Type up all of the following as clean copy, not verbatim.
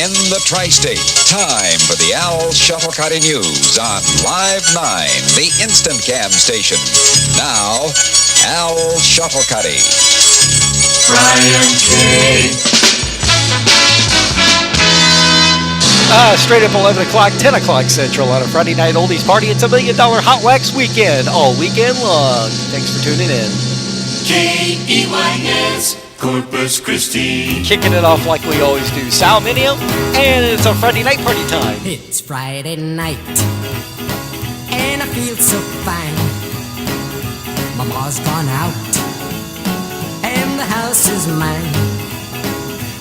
in the tri-state. Time for the Al Shuttlecutty News on Live 9, the instant cam station. Now, Al Shuttlecutty. Brian K. Straight up 11 o'clock, 10 o'clock Central on a Friday night oldies party. It's $1 million Hotwax weekend, all weekend long. Thanks for tuning in. K-E-Y-S, Corpus Christi. Kicking it off like we always do. Salminium, and it's a Friday night party time. It's Friday night, and I feel so fine. Mama's gone out, and the house is mine.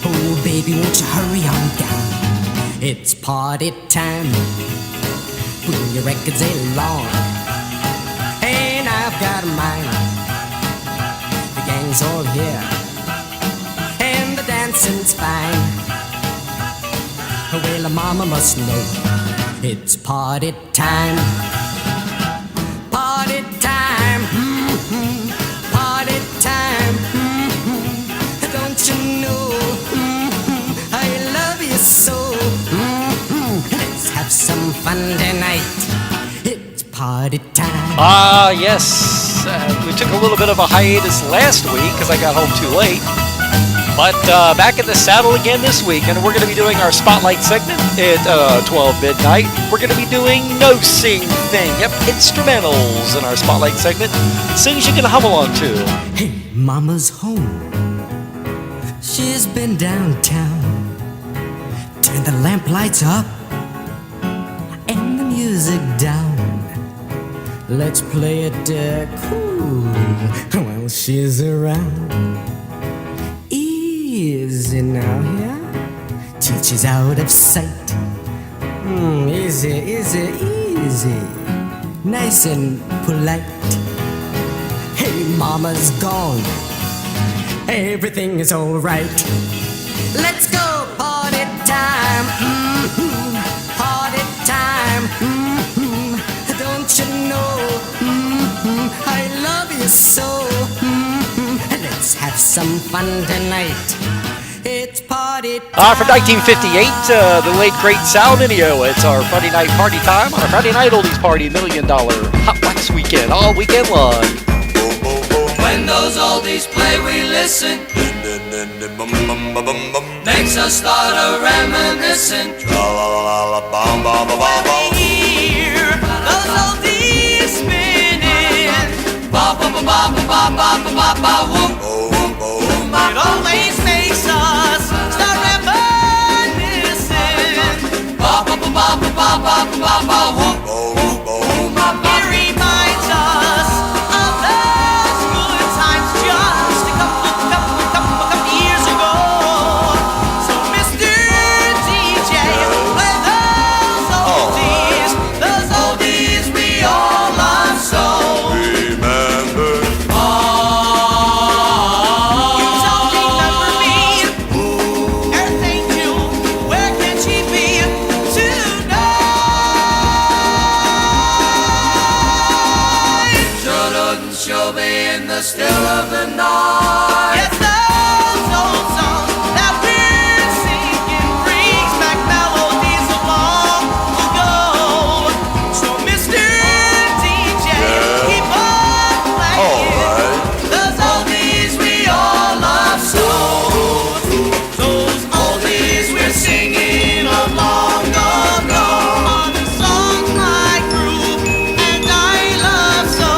Oh, baby, won't you hurry on down? It's party time. Bring your records along, and I've got mine. The gang's all here, and the dancing's fine. Well, the mama must know it's party time. Party time, party time. Don't you know I love you so? Let's have some fun tonight. It's party time. Yes. We took a little bit of a hiatus last week because I got home too late. But back in the saddle again this week, and we're going to be doing our Spotlight segment at 12 midnight. We're going to be doing No Sing Thing. Yep, instrumentals in our Spotlight segment. Things you can hum along to. Hey, Mama's home. She's been downtown. Turn the lamp lights up and the music down. Let's play it cool while she's around. Easy now, yeah? Till she's out of sight. Easy, easy, easy. Nice and polite. Hey, Mama's gone. Everything is alright. Let's go, party time. Party time. Don't you know I love you so? Let's have some fun tonight. It's party time. From 1958, the late great Sal Mineo. It's our Friday night party time on a Friday night oldies party, $1 million Hotwax weekend, all weekend long. When those oldies play, we listen. Makes us start a reminiscing. Hear those oldies spinning. Ba ba ba ba ba ba ba ba ba whoop. It always makes us start reminiscing. Ba ba ba ba ba ba ba ba whoop. It reminds us of those good times just a couple years ago. So Mr. DJ, play those oldies we all love so. Remember. You don't remember me. Everything you, where can she be tonight? Shouldn't she'll be in the still of the night. Yes, those old songs that we're singing brings back melodies of long ago. So Mr. DJ, keep on playing those oldies we all love so. Those oldies we're singing along ago. On the songs like Groove and I Love So.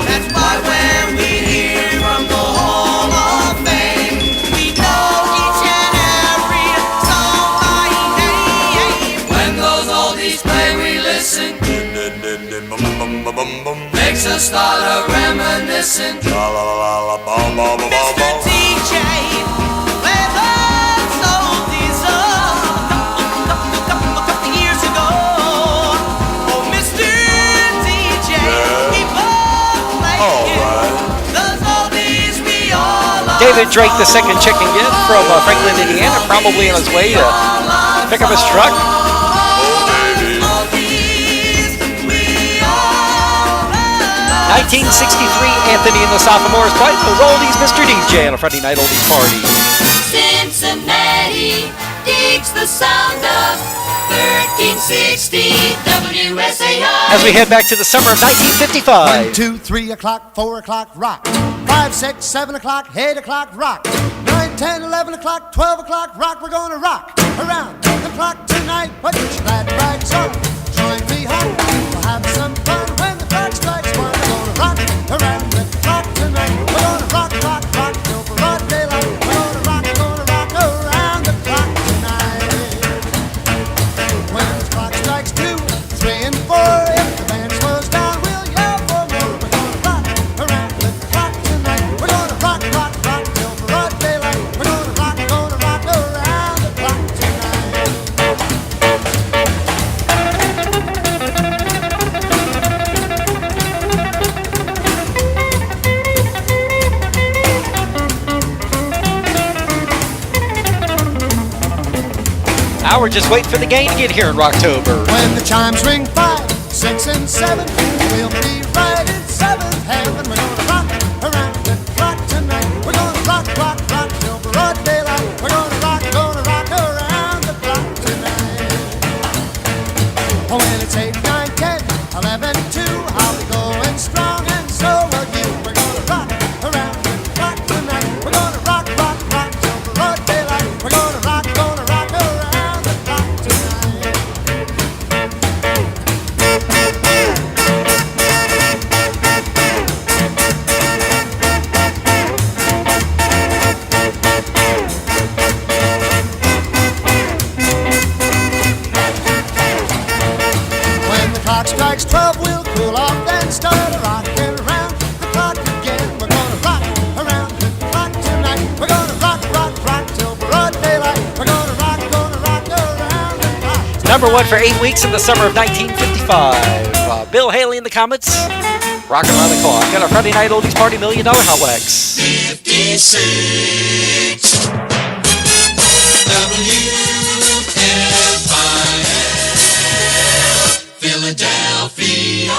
That's why when we hear from the Hall of Fame, we know each and every song by name. When those oldies play, we listen. Makes us start a reminiscing. Mr. DJ, play those oldies a couple years ago. Oh, Mr. DJ, keep on playing those oldies we all love. David Drake, the second chicken gift from Franklin, Indiana, probably on his way to pick up his truck. Oldies we all love. 1963, Anthony and the Sophomores played those oldies, Mr. DJ on a Friday night oldies party. Cincinnati, digs the sound of 1360 WSAI. As we head back to the summer of 1955. 1, 2, 3 o'clock, 4 o'clock, rock. 5, 6, 7 o'clock, 8 o'clock, rock. 9, 10, 11 o'clock, 12 o'clock, rock. We're gonna rock around the clock tonight. Put your glad rags on, join me home. We'll have some fun when the clock strikes 1. We're gonna rock around the clock tonight. We're gonna rock, rock, rock till broad daylight. We're gonna rock around the clock tonight. When the clock strikes 2, 3, and 4, if the band slows down, we'll yell for more. We're gonna rock around the clock tonight. We're gonna rock, rock, rock till broad daylight. We're gonna rock around the clock tonight. Now we're just waiting for the game to get here in Rocktober. When the chimes ring 5, 6, and 7, we'll be right in 7th heaven. We're gonna rock around the clock tonight. We're gonna rock, rock, rock till broad daylight. We're gonna rock around the clock tonight. Oh, when it's 8, 9, 10, 11, 2, I'll be going strong, and so will you. We're gonna rock around the clock tonight. We're gonna rock, rock, rock till broad daylight. We're gonna rock around the clock tonight. When the clock strikes 12, we'll cool off, then start rocking around the clock again. We're gonna rock around the clock tonight. We're gonna rock, rock, rock till broad daylight. We're gonna rock around the clock. Number 1 for 8 weeks in the summer of 1955. Bill Haley in the Comets, rocking around the clock. Got our Friday night oldies party $1 Million Hotwax. 56 WFIL Philadelphia.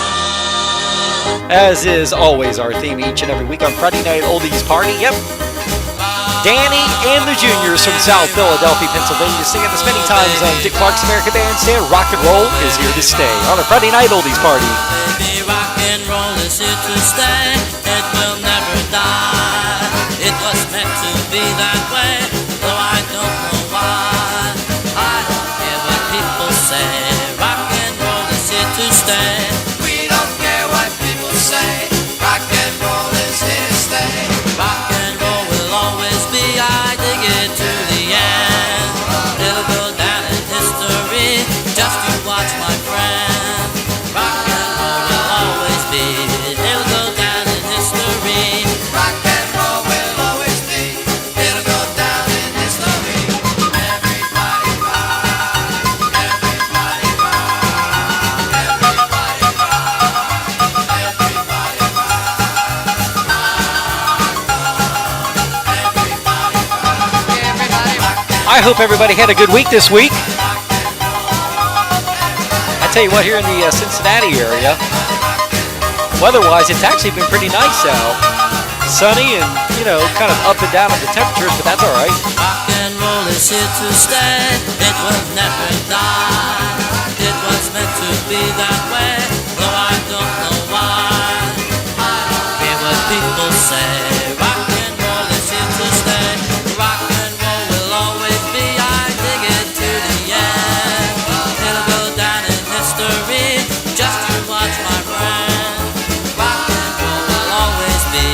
As is always our theme each and every week on Friday night oldies party. Yep. Danny and the Juniors from South Philadelphia, Pennsylvania, singing as many times on Dick Clark's American Bandstand. Rock and roll is here to stay on a Friday night oldies party. Baby, rock and roll is here to stay. It will never die. It was meant to be that way, though I don't know why. I don't care what people say. Rock and roll is here to stay. We don't care what people say. Rock and roll is here to stay. Rock and roll will always be. I dig it to the end. It'll go down in history. Just you watch, my friend. Rock and roll will always be. It'll go down in history. Rock and roll will always be. It'll go down in history. Everybody rock. Everybody rock. Everybody rock. Everybody rock. I hope everybody had a good week this week. I tell you what, here in the Cincinnati area, weather-wise, it's actually been pretty nice out. Sunny and, kind of up and down on the temperatures, but that's all right. Rock and roll is here to stay. It will never die. It was meant to be that way, though I don't know why. I don't care what people say. Rock and roll is here to stay. Rock and roll will always be. I dig it to the end. It'll go down in history. Just you watch, my friend. Rock and roll will always be.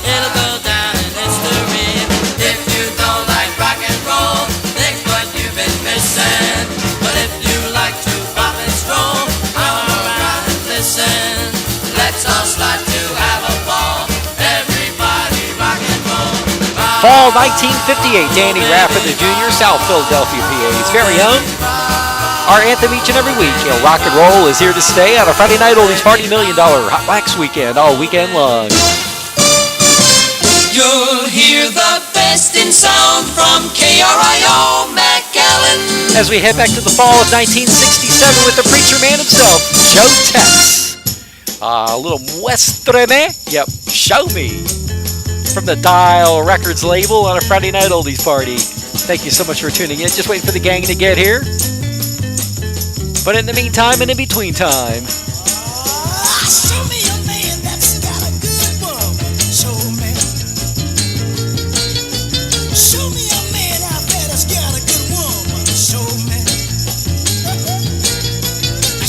It'll go down in history. If you don't like rock and roll, think what you've been missing. But if you like to rock and stroll, come around and listen. Let's all start to have a ball. Everybody rock and roll. Fall 1958, Danny Raffin, the Junior, South Philadelphia, PA's very own. Our anthem each and every week. Rock and roll is here to stay on a Friday night oldies party $1 Million Hotwax weekend, all weekend long. You'll hear the best in sound from KRIO McAllen. As we head back to the fall of 1967 with the preacher man himself, Joe Tex. A little Muéstrame, yep, show me. From the Dial Records label on a Friday night oldies party. Thank you so much for tuning in. Just waiting for the gang to get here. But in the meantime, and in between time, Show me a man that's got a good woman. Show me. Show me a man out there that's got a good woman. Show me.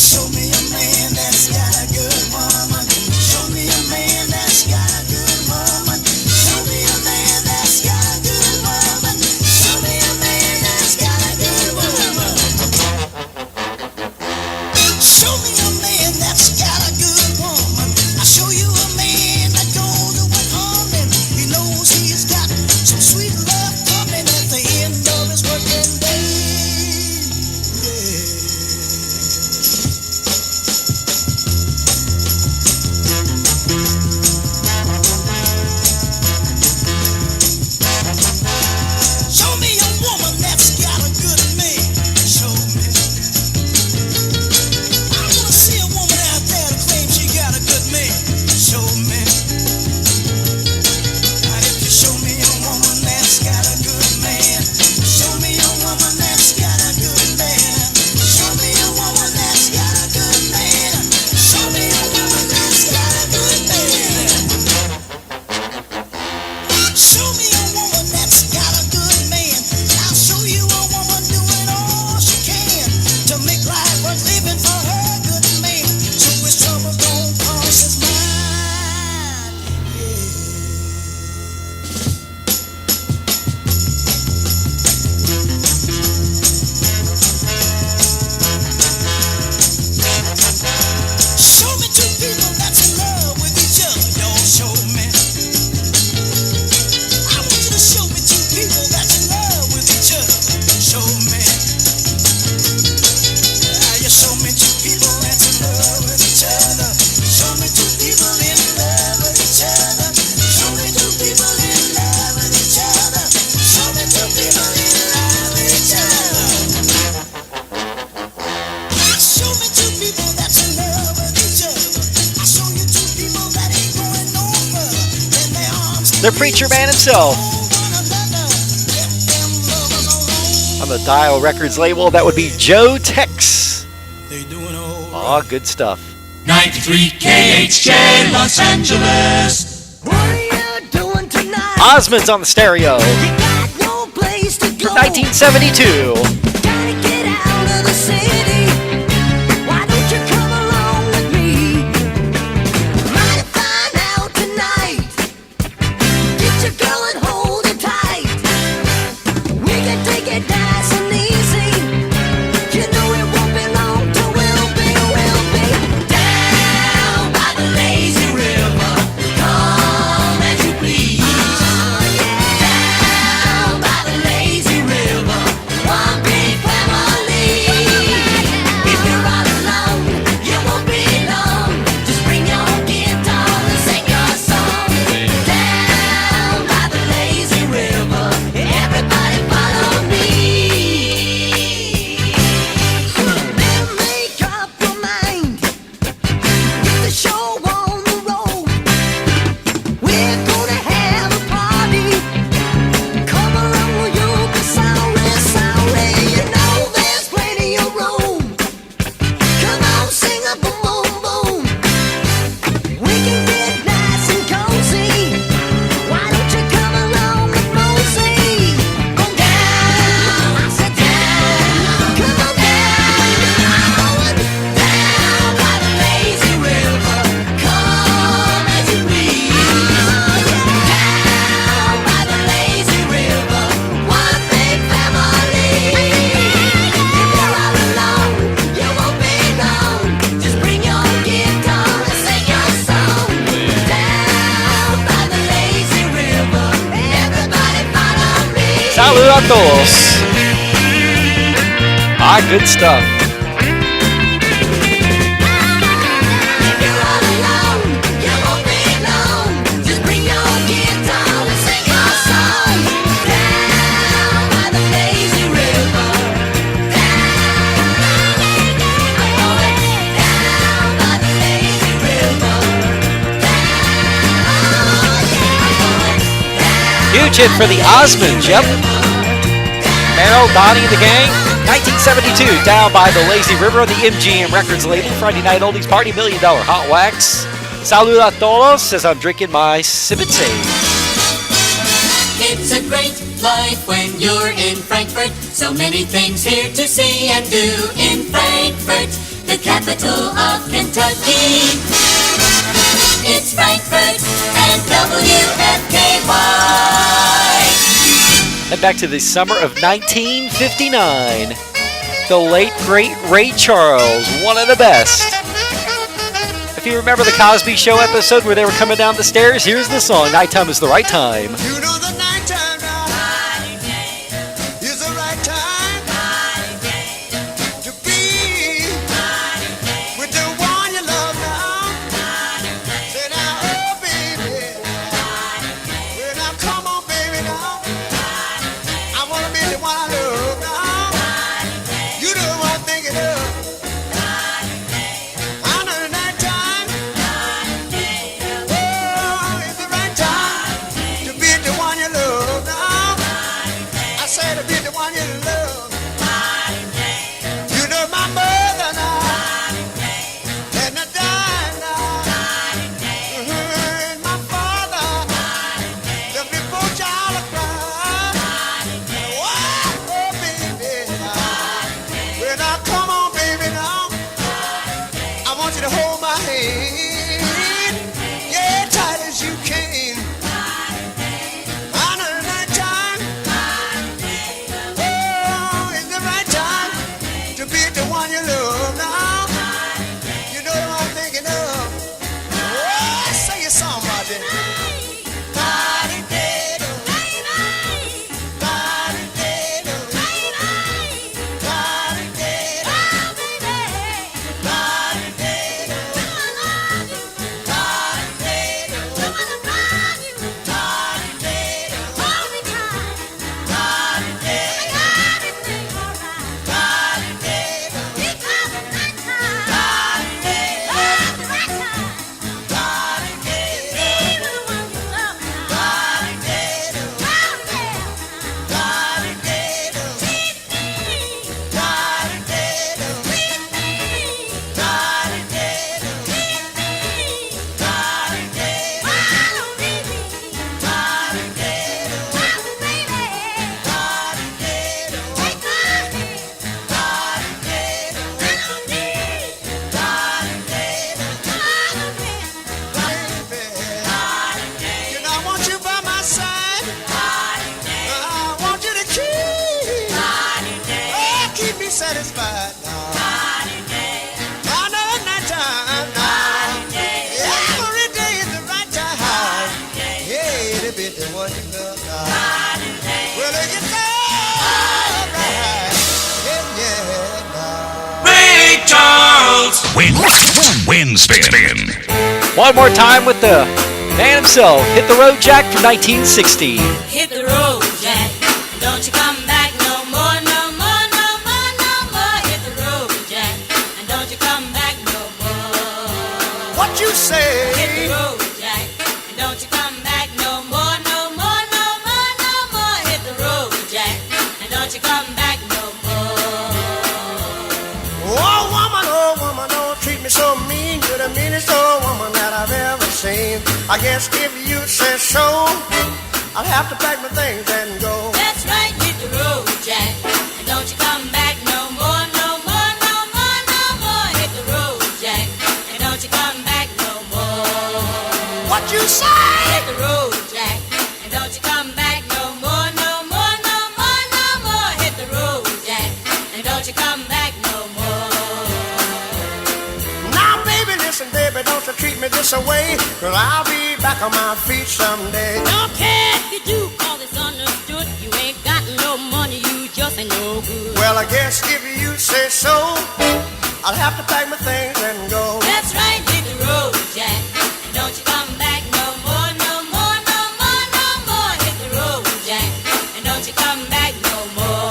Show me a man that's got a good woman. Show me a man that's got a good woman. Show me a man that's got a good woman. Show me a man that's got a good woman. Show me a man that's got a good woman. I'll show you a man that goes away home. He knows he's got some sweet love coming at the end of his working day. Show me a woman that's got a good man. Show me. I wanna see a woman out there that claims she got a good man. Show me. And if you show me a woman that's got a good man, show me a woman that's got a good man. Show me a woman that's got a good man. Show me a woman that's got a good man. Show me a woman that's got a good man. I'll show you a woman doing all she can to make life worth living for her good man. So his trouble don't cross his mind. Show me two people that's in love with each other. Y'all show me. I want you to show me two people that's in love with each other. Show me. You show me two people that's in love with each other. Show me two people in love with each other. Show me two people in love with each other. Show me two people in love with each other. Show me two people that's in love with each other. I show you two people that ain't going no further than their arms. the preacher man himself. On the Dial Records label, that would be Joe Tex. Aw, good stuff. 93 KHJ Los Angeles. What are you doing tonight? Osmond's on the stereo. You got no place to go. 1972. Gotta get out of the city. Why don't you come along with me? Might find out tonight. Get your girl and hold her tight. We can take it nice and easy. You know it won't be long till we'll be down by the lazy river. Come as you please. Down by the lazy river. One big family. If you're all alone, you won't be long. Just bring your guitar and sing your song. Down by the lazy river. Everybody follow me. Then make up your mind. Get the show on the road. We're gonna have a party. Come along, you'll be sorry, sorry. You know there's plenty of room. Come on, sing a boom, boom, boom. We can get nice and cozy. Why don't you come along with Mosey? Go down, I said down. Come on down, down by the lazy river. Come as you please. Down by the lazy river. One big family. If you're all alone, you won't be long. Just bring your guitar and sing your song. Down by the lazy river. Everybody follow me. Salud a todos. Ah, good stuff. If you're all alone, you won't be long. Just bring your guitar and sing your song. Down by the lazy river. Down by the lazy river. Huge hit for the Osmonds, yep. Merrill, Donnie and the Gang. 1972, Down by the Lazy River on the MGM Records label. Friday Night Oldies Party, $1 Million Hot Wax. Salud a todos as I'm drinking my Civite. It's a great life when you're in Frankfurt. So many things here to see and do in Frankfurt, the capital of Kentucky. It's Frankfurt and WFKY. And back to the summer of 1959. The late, great Ray Charles, one of the best. If you remember the Cosby Show episode where they were coming down the stairs, here's the song, Nighttime is the Right Time. You know the nighttime now is the right time to be with the one you love now. Say now, oh baby, well now come on baby now. I wanna be the one I love now. You the one I'm thinking of. I know the nighttime, oh, it's the right time to be the one you love now. I say to be the one you love. You know my mother now, and I died now. And my father, them before child of cry. Oh, baby, well now come on, baby now. I want you to hold my hand, yeah, tight as you can. I know the right time, oh, it's the right time to be the one you love now. You know what I'm thinking of. Oh, sing a song, Martin. You know I want you by my side. I want you to keep me satisfied now. I know at night time now. Every day is the right time. Yeah, to be the one you love now. Well, if you love right, yeah, now. Ray Charles. Win spin. One more time with the man himself, Hit the Road Jack from 1960. Hit the road, Jack. Don't you come back no more, no more, no more, no more. Hit the road, Jack. And don't you come back no more. What you say? Hit the road, Jack. And don't you come back no more, no more, no more, no more. Hit the road, Jack. And don't you come back no more. Oh woman, don't treat me so mean. You're the meanest old woman that I've ever seen. I guess if you say so, I'll have to pack my things and go. That's right, hit the road, Jack. And don't you come back no more, no more, no more, no more. Hit the road, Jack. And don't you come back no more. What you say? Hit the road, Jack. And don't you come back no more, no more, no more, no more. Hit the road, Jack. And don't you come back no more. Now, baby, listen, baby, don't you treat me this away, 'cause I'll be back on my feet someday. Don't care if you do, call it's understood. You ain't got no money, you just ain't no good. Well, I guess if you say so, I'll have to pack my things and go. That's right, hit the road, Jack. And don't you come back no more, no more, no more, no more. Hit the road, Jack. And don't you come back no more.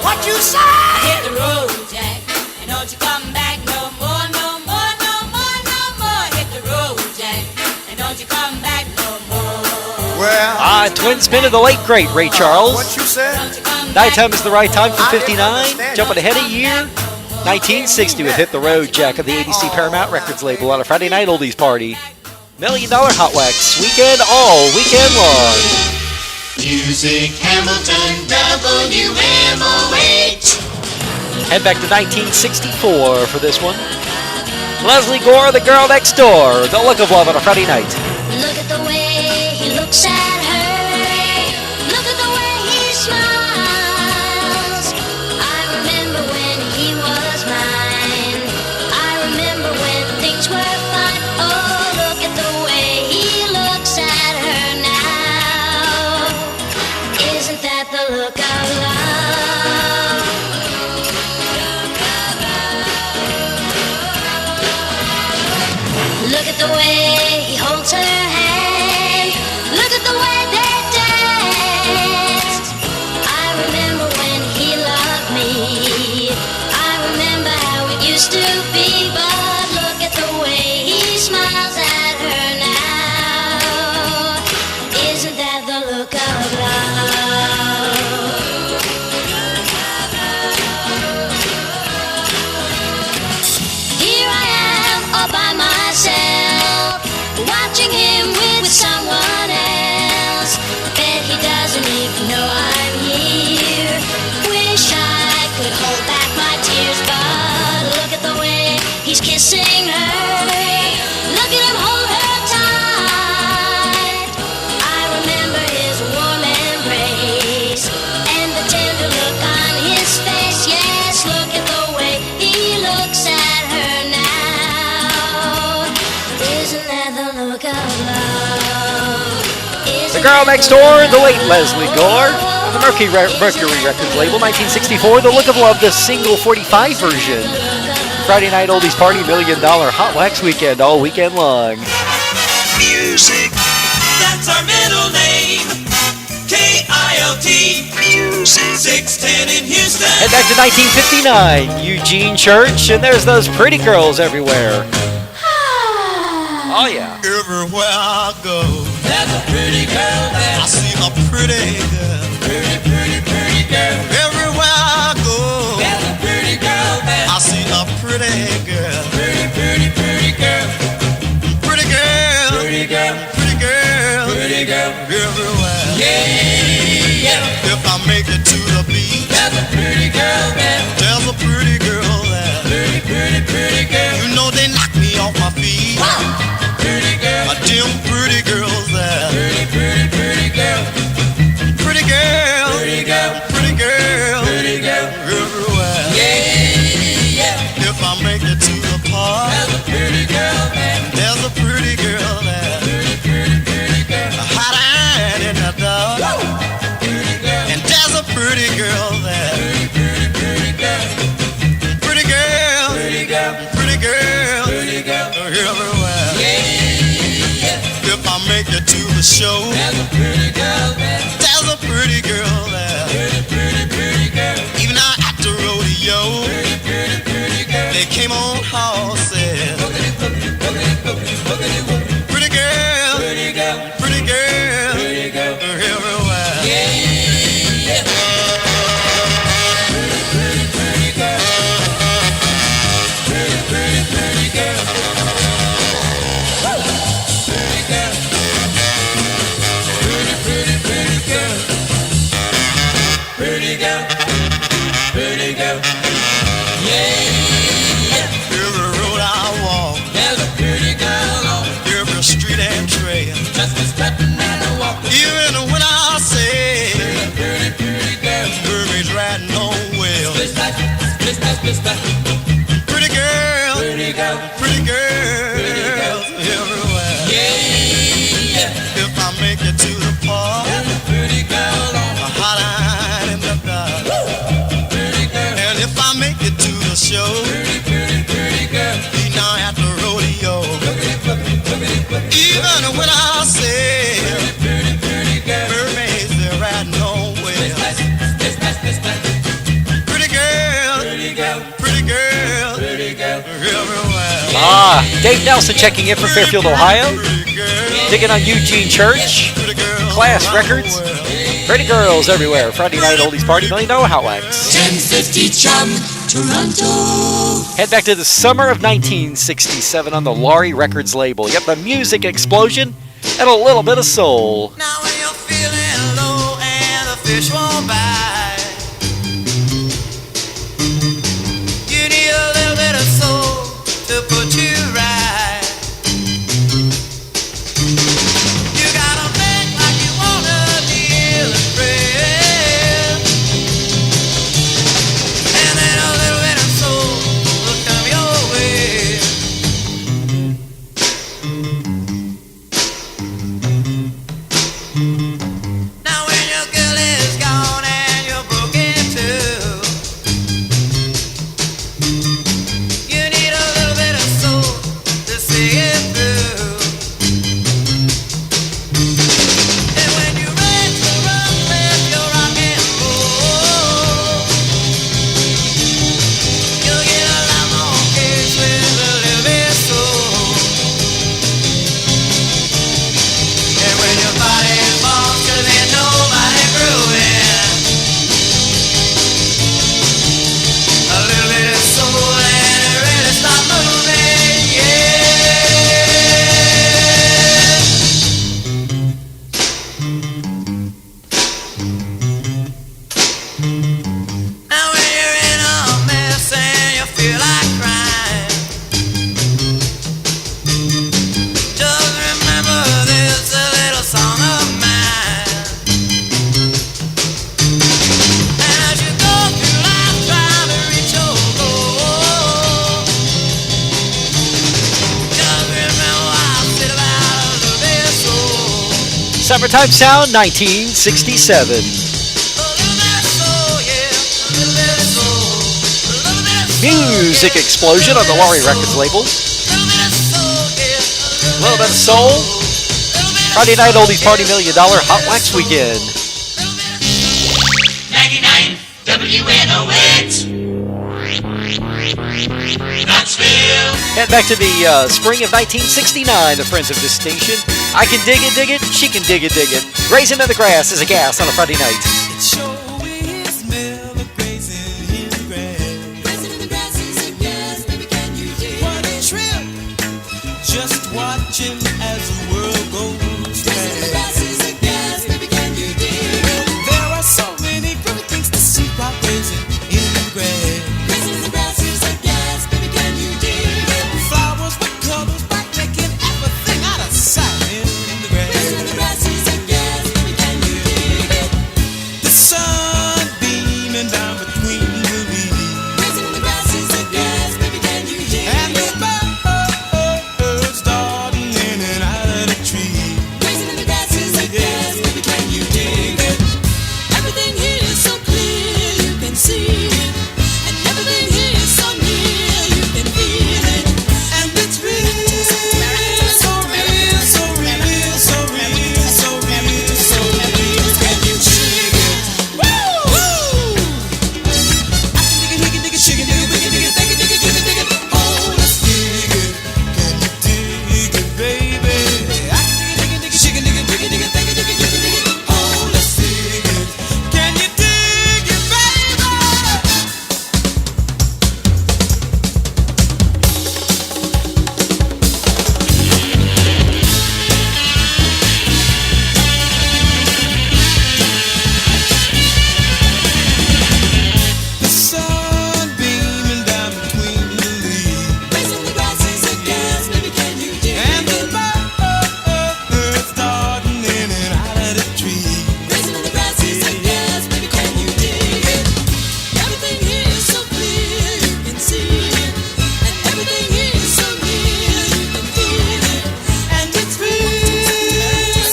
What you say? Hit the road, Jack. And don't you come back no more, no more, no more, no more. Hit the road, Jack. And don't you come back no more. Well, Twin spin of the late, great Ray Charles. what you said? Don't you come Nighttime is the right time for 59. Jumping ahead a year. 1960 with Hit the Road Jack of the ADC Paramount Records label on a Friday night oldies party. $1 Million Hotwax weekend all weekend long. Music Hamilton WMOH. Head back to 1964 for this one. Leslie Gore, The Girl Next Door. The Look of Love on a Friday night. Look at the way he looks at her. Look at the way he smiles. I remember when he was mine. I remember when things were fine. Oh, look at the way he looks at her now. Isn't that the look of love? Look at the way he holds her hand. Look at the way they dance. I remember when he loved me. I remember how it used to be. But look at the way he smiles at her now. Isn't that the look of love? Here I am all by myself, watching him with someone else. Bet he doesn't even know I'm here. Wish I could hold back my tears, but look at the way he's kissing her. Look at him hold her tight. I remember his warm embrace and the tender look on his face. Yes, look at the way he looks at her now. Isn't that the look of love? The Girl Next Door, the late Leslie Gore. On the Mercury Records label, 1964. The Look of Love, the single 45 version. Friday night oldies party, $1 Million Hotwax weekend all weekend long. Music. That's our middle name. KILT. Music. 610 in Houston. Head back to 1959, Eugene Church, and there's those pretty girls everywhere. Oh yeah. Everywhere I go, There's a pretty girl there. I see a pretty girl. Pretty, pretty, pretty girl. Everywhere I go, There's a pretty girl there. I see a pretty girl. Pretty, pretty, pretty girl. Pretty girl. Pretty girl. Pretty girl. Pretty girl. Everywhere. Yeah, yeah. If I make it to the beach, There's a pretty girl there. there's a pretty girl there. Pretty, pretty, pretty girl. You know they knock me off my feet. Pretty girl. Them pretty girls there. Pretty, pretty, pretty girl. Pretty girl. Pretty girl. Pretty girl. Pretty girl. Everywhere. Yeah, yeah. If I make it to the park, There's a pretty girl there. there's a pretty girl there. Pretty, pretty, pretty girl. Hiding in the dark. Pretty girl. And there's a pretty girl there. Pretty, pretty girl. Pretty girl. Pretty girl. Pretty girl. Pretty girl. Everywhere. Yeah, If I make it to the show, there's a pretty girl there. there's a pretty girl there. Pretty, pretty, pretty girl. Even out at the rodeo, Pretty, pretty, pretty girl. they came on horses. Boogity, boogity, boogity, boogity, boogity, boogity. Pretty girl. Pretty girl. Pretty girl. Pretty girl. Everywhere. Yeah. Pretty, pretty, pretty girl. Pretty, pretty, pretty girl. Pretty girl. Pretty, pretty, pretty girl. Pretty girl. Pretty girl. Yeah. Every road I walk, There's a pretty girl on every street and trail. just a stepping and a walking. Even when I say, Pretty, pretty girl. Burmese riding on well. Splish splash, splish splash, splish splash. Pretty girl. Pretty girl. Pretty girl. Everywhere. Yeah. If I make it to the park, There's a pretty girl on a hotline in the dark. pretty girl. And if I make it to the show, Pretty, pretty, pretty girl. be now at the rodeo. Boogity, boogity, boogity, boogity. Even when I say, Pretty, pretty girl. Burmese, they're riding on well. Splash, splish splash, splish splash. Pretty girl. Pretty girl. Pretty girl. Pretty girl. Everywhere. Ah, Dave Nelson checking in from Fairfield, Ohio. Pretty girl. Digging on Eugene Church. Pretty girl. Class Records. Well. Pretty girls everywhere. Friday night oldies party, $1 Million Hotwax. 1050 Chum, Toronto. Head back to the summer of 1967 on the Laurie Records label. Yep, the music explosion and a little bit of soul. Now when you're feeling low and the fish won't bite, you need a little bit of soul to put you right. You gotta make like you wanna kneel and pray, and then a little bit of soul will come your way. Now when your girl is gone and you're broken too, you need a little bit of soul to see it through. And when you're ready to run with your rock and roll, you'll get a lot more kids with a little bit of soul. And when your body falls 'cause ain't nobody growing, a little bit of soul and it really start moving, yeah. Now when you're in a mess and you feel like crying, just remember this a little song of mine. And as you go through life trying to reach your goal, just remember I said about a little bit of soul. Summertime Sound, 1967. A little bit of soul, yeah, a little bit of soul. A little bit of soul, Music yeah, explosion on the Laurie Records label. a little bit of soul, yeah, A little bit of soul. Friday night oldies party, $1 Million Hotwax weekend. 99 WNOX. Knoxville. Head back to the spring of 1969, the Friends of Distinction. I can dig it, she can dig it. Grazing in the grass is a gas on a Friday night. It sure is never grazing in the grass. Grazing in the grass is a gas, baby, can you dig? What a trip! Just watching as the world goes Grazing in the grass past. is a gas, baby, can you dig? There are so many great things to see while grazing in the grass. Grazing in the grass is a gas, baby, can you dig? Flowers with colors bright, making everything out of sight in the Grazing in the grass. grass is a gas, baby, can you dig? The sun beaming down between the leaves, Grazing in the grass is a gas, baby, can you dig? and the birds darting in and out of the tree. Grazing in the grass is a gas, baby, can you dig? Everything here is so clear, you can see it. And everything here is so near, you can feel it. And it's real, so real, so real, so real, so real, so real. Can you dig it? Woo! I can dig it, shake it, dig it, dig it, dig it, dig it, dig it, dig it. Oh, let's dig it. Can you dig it, baby? I can dig it, shake it, dig it, dig it, dig it, dig it, dig it, dig it, dig it. Oh, let's dig it. Can you dig it, baby? The sun beaming down between the leaves, Grazing in the grass is a gas, baby, can you dig? and the birds darting in and out of the tree. Grazing in the grass is a gas, baby, can you dig? Everything here is so clear, you can see it. And everything here is so near, you can feel it. And it's real,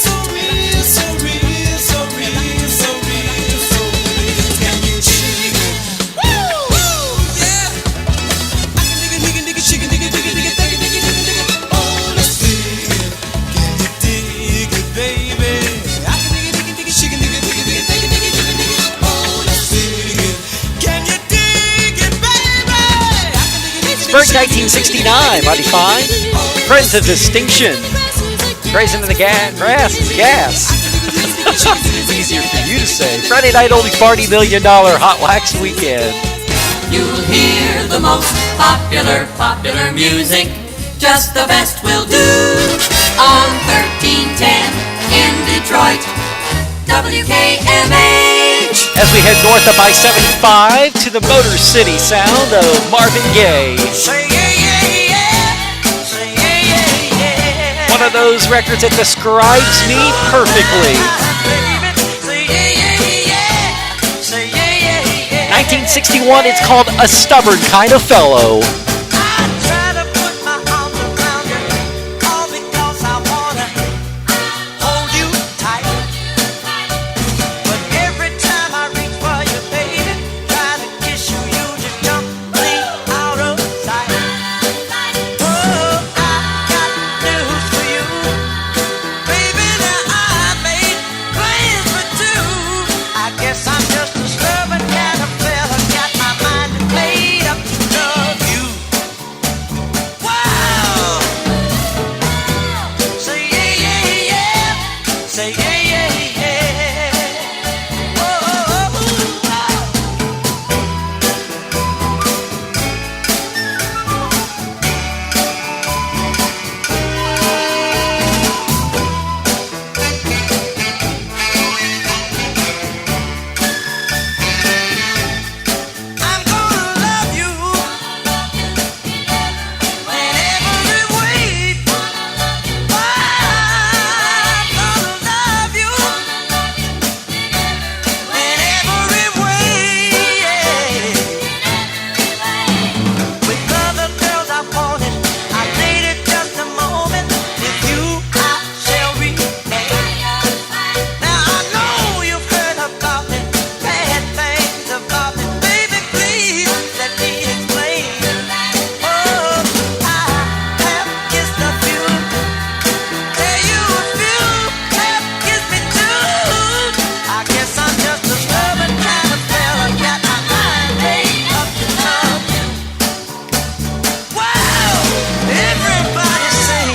so real, so real, so real, so real, so real. Can you dig it? Woo! Yeah! I can dig it, shake it, dig it, dig it, dig it, dig it, dig it, dig it, dig it. Oh, let's dig it. Can you dig it, baby? I can dig it, shake it, dig it, dig it, dig it, dig it, dig it, dig it, dig it. Oh, let's dig it. Can you dig it, baby? I can dig it, Spring 1969, mighty fine. Friends of Distinction. Grazing in the grass is gas. Choose Easier for you to say. Friday Night Oldies Party $1 Million Hotwax Weekend. You'll hear the most popular music. Just the best will do. On 1310 in Detroit, WKMH. As we head north up I-75 to the Motor City sound of Marvin Gaye. Say yeah, yeah, yeah. Say yeah, yeah, yeah. One of those records that describes me perfectly. Baby, say yeah, yeah, yeah. Say yeah, yeah, yeah. 1961, it's called A Stubborn Kind of Fellow. I try to put my arms around you, all because I wanna hold you tight. But every time I reach for you, baby, try to kiss you, you just jump clean out of sight. Oh, I got news for you, baby. Now I made plans for two. I guess I'm just a stubborn kind of fella, got my mind made up to love you. Wow! Say yeah, yeah, yeah. Say yeah, yeah, yeah. Whoa. I'm gonna love you in every way. I'm gonna love you in every way. With other girls I wanted, I dated just a moment. With you I shall remain. Now I know you've heard about me, bad things about me. Baby, please let me explain. Oh, I have kissed a few. Tell you a few have kissed me too. I guess I'm just a stubborn kind of fella, got my mind made up to love you. Wow! Everybody sing,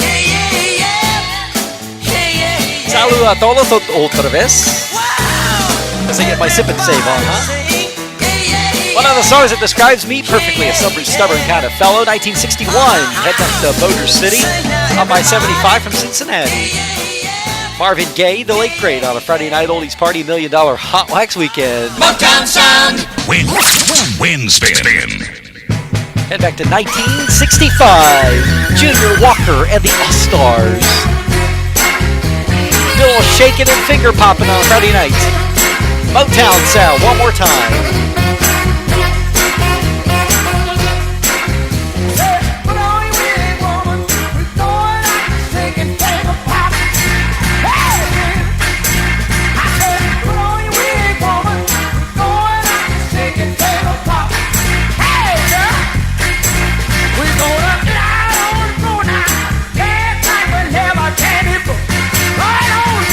yeah, yeah, yeah, yeah, yeah, yeah. Saludo a todos otra vez. Wow! As I get my sip and save on, huh? Sing, yeah, yeah, yeah. One of the songs that describes me perfectly, a stubborn kind of fellow. 1961, heading up to Motor City, up by 75 from Cincinnati. Marvin Gaye, the late great, on a Friday Night Oldies Party $1 Million Hotwax Weekend. Motown Sound. Wind spin. Head back to 1965, Junior Walker and the All-Stars. Do a little shaking and finger popping on a Friday night. Motown sound, one more time. Put on your wig, woman. We're going out to sing and take a pop. Hey! I said, put on your wig, woman. We're going out to sing and take a pop. Hey, girl! We're gonna get out on the floor now. Dance like we never did before. Right on!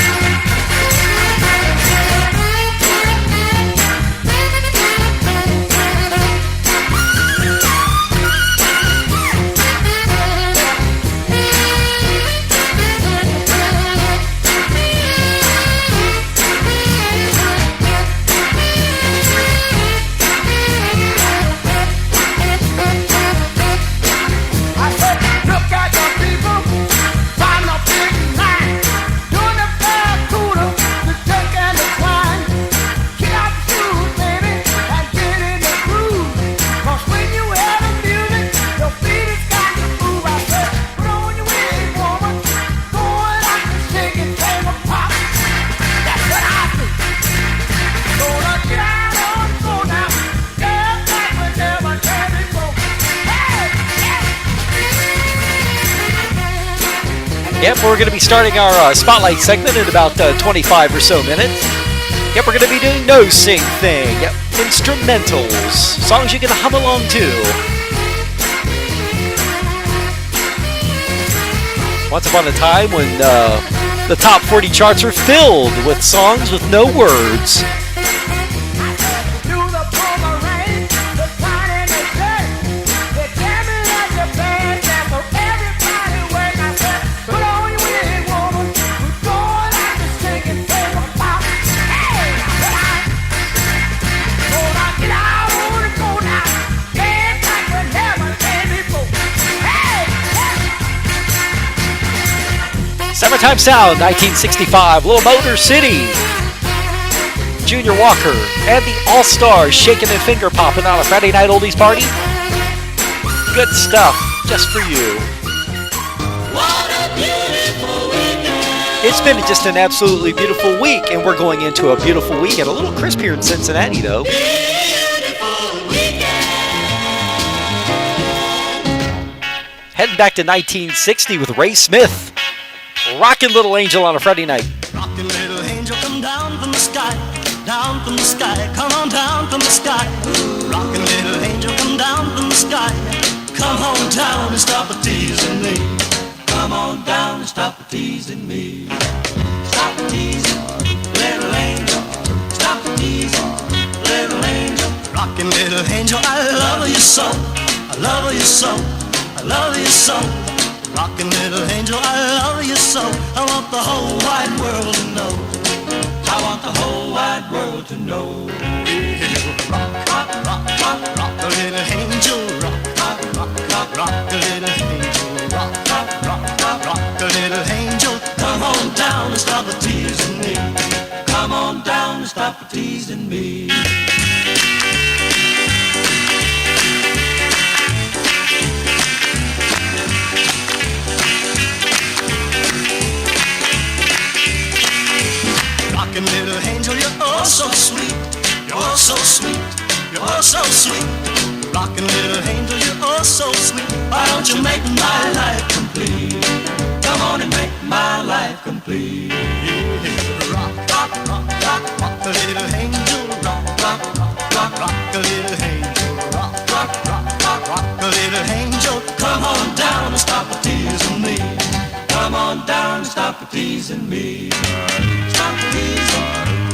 I said, look at the people, find a big line, doing the barracuda, the duck and the twine. Kick out the shoes, baby, and get in the groove. 'Cause when you hear the music, your feet has got to move. I said, put on your wig, woman, going out to shake and take a pop. That's what I think. Gonna get out on the floor now, dance like we never did before. Hey, yeah. Yep, we're going to be starting our Spotlight segment in about 25 or so minutes. Yep, we're going to be doing No Sing Thing. Yep, instrumentals. Songs you can hum along to. Once upon a time when the top 40 charts were filled with songs with no words. Do the boomerang, the sign and the shirt. They tell me that the band can for everybody work. I said, put on your wig, woman. We're going out to sing and take Summertime Sound, 1965, Little Motor City. Junior Walker and the All-Stars shaking and finger popping on a Friday night oldies party. Good stuff, just for you. What a beautiful weekend. It's been just an absolutely beautiful week, and we're going into a beautiful weekend. A little crisp here in Cincinnati, though. Beautiful weekend. Heading back to 1960 with Ray Smith. Rockin' Little Angel on a Friday night. Rockin' little angel, come down from the sky, down from the sky, come on down from the sky. Rockin' little angel, come down from the sky, come on down and stop teasing me. Come on down and stop teasing me. Stop teasing, little angel. Stop teasing, little angel. Rockin' little angel, I love you so. I love you so. I love you so. Rockin' little angel, I love you so. I want the whole wide world to know. I want the whole wide world to know. Rock, rock, rock, rock, rock, a little angel. Rock, rock, rock, rock, rock, a little angel. Rock, rock, rock, rock, rock, a little angel. Come on down and stop teasing me. Come on down and stop teasing me. Rockin' little angel, you're oh so sweet. You're so sweet. You're so sweet. Rockin' little angel, you're oh so sweet. Why don't you make my life complete? Come on and make my life complete. Yeah. Rock, rock, rock, rock, rock a little angel. Rock, rock, rock, rock, rock a little angel. Rock, rock, rock, rock, rock a little angel. Come on down and stop teasing me. Come on down and stop teasing me. Stop teasing,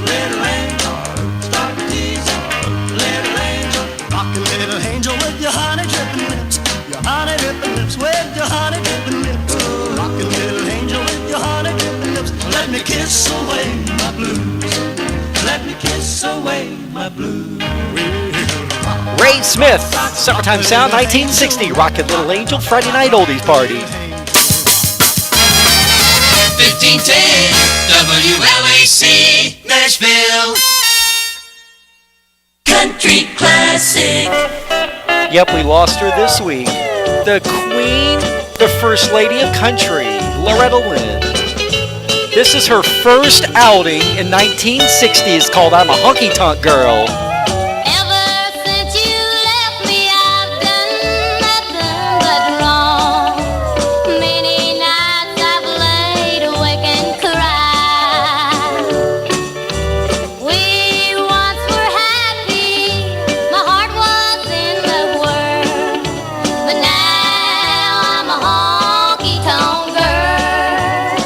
little angel. Stop teasing, little angel. Rockin' little angel with your honey drippin' lips. Your honey drippin' lips with your honey drippin' lips. Rockin' little angel with your honey drippin' lips. Let me kiss away my blues. Let me kiss away my blues. Ray Smith, Summertime Sound, 1960, Rockin' Little Angel, Friday night oldies party. 1510 WLAC Nashville. Country classic. Yep, we lost her this week. The Queen, the First Lady of Country, Loretta Lynn. This is her first outing in 1960. It's called I'm a Honky Tonk Girl. Ever since you left me, I've done nothing but wrong. Many nights I've laid awake and cried. We once were happy, my heart was in the world, but now I'm a honky tonk girl.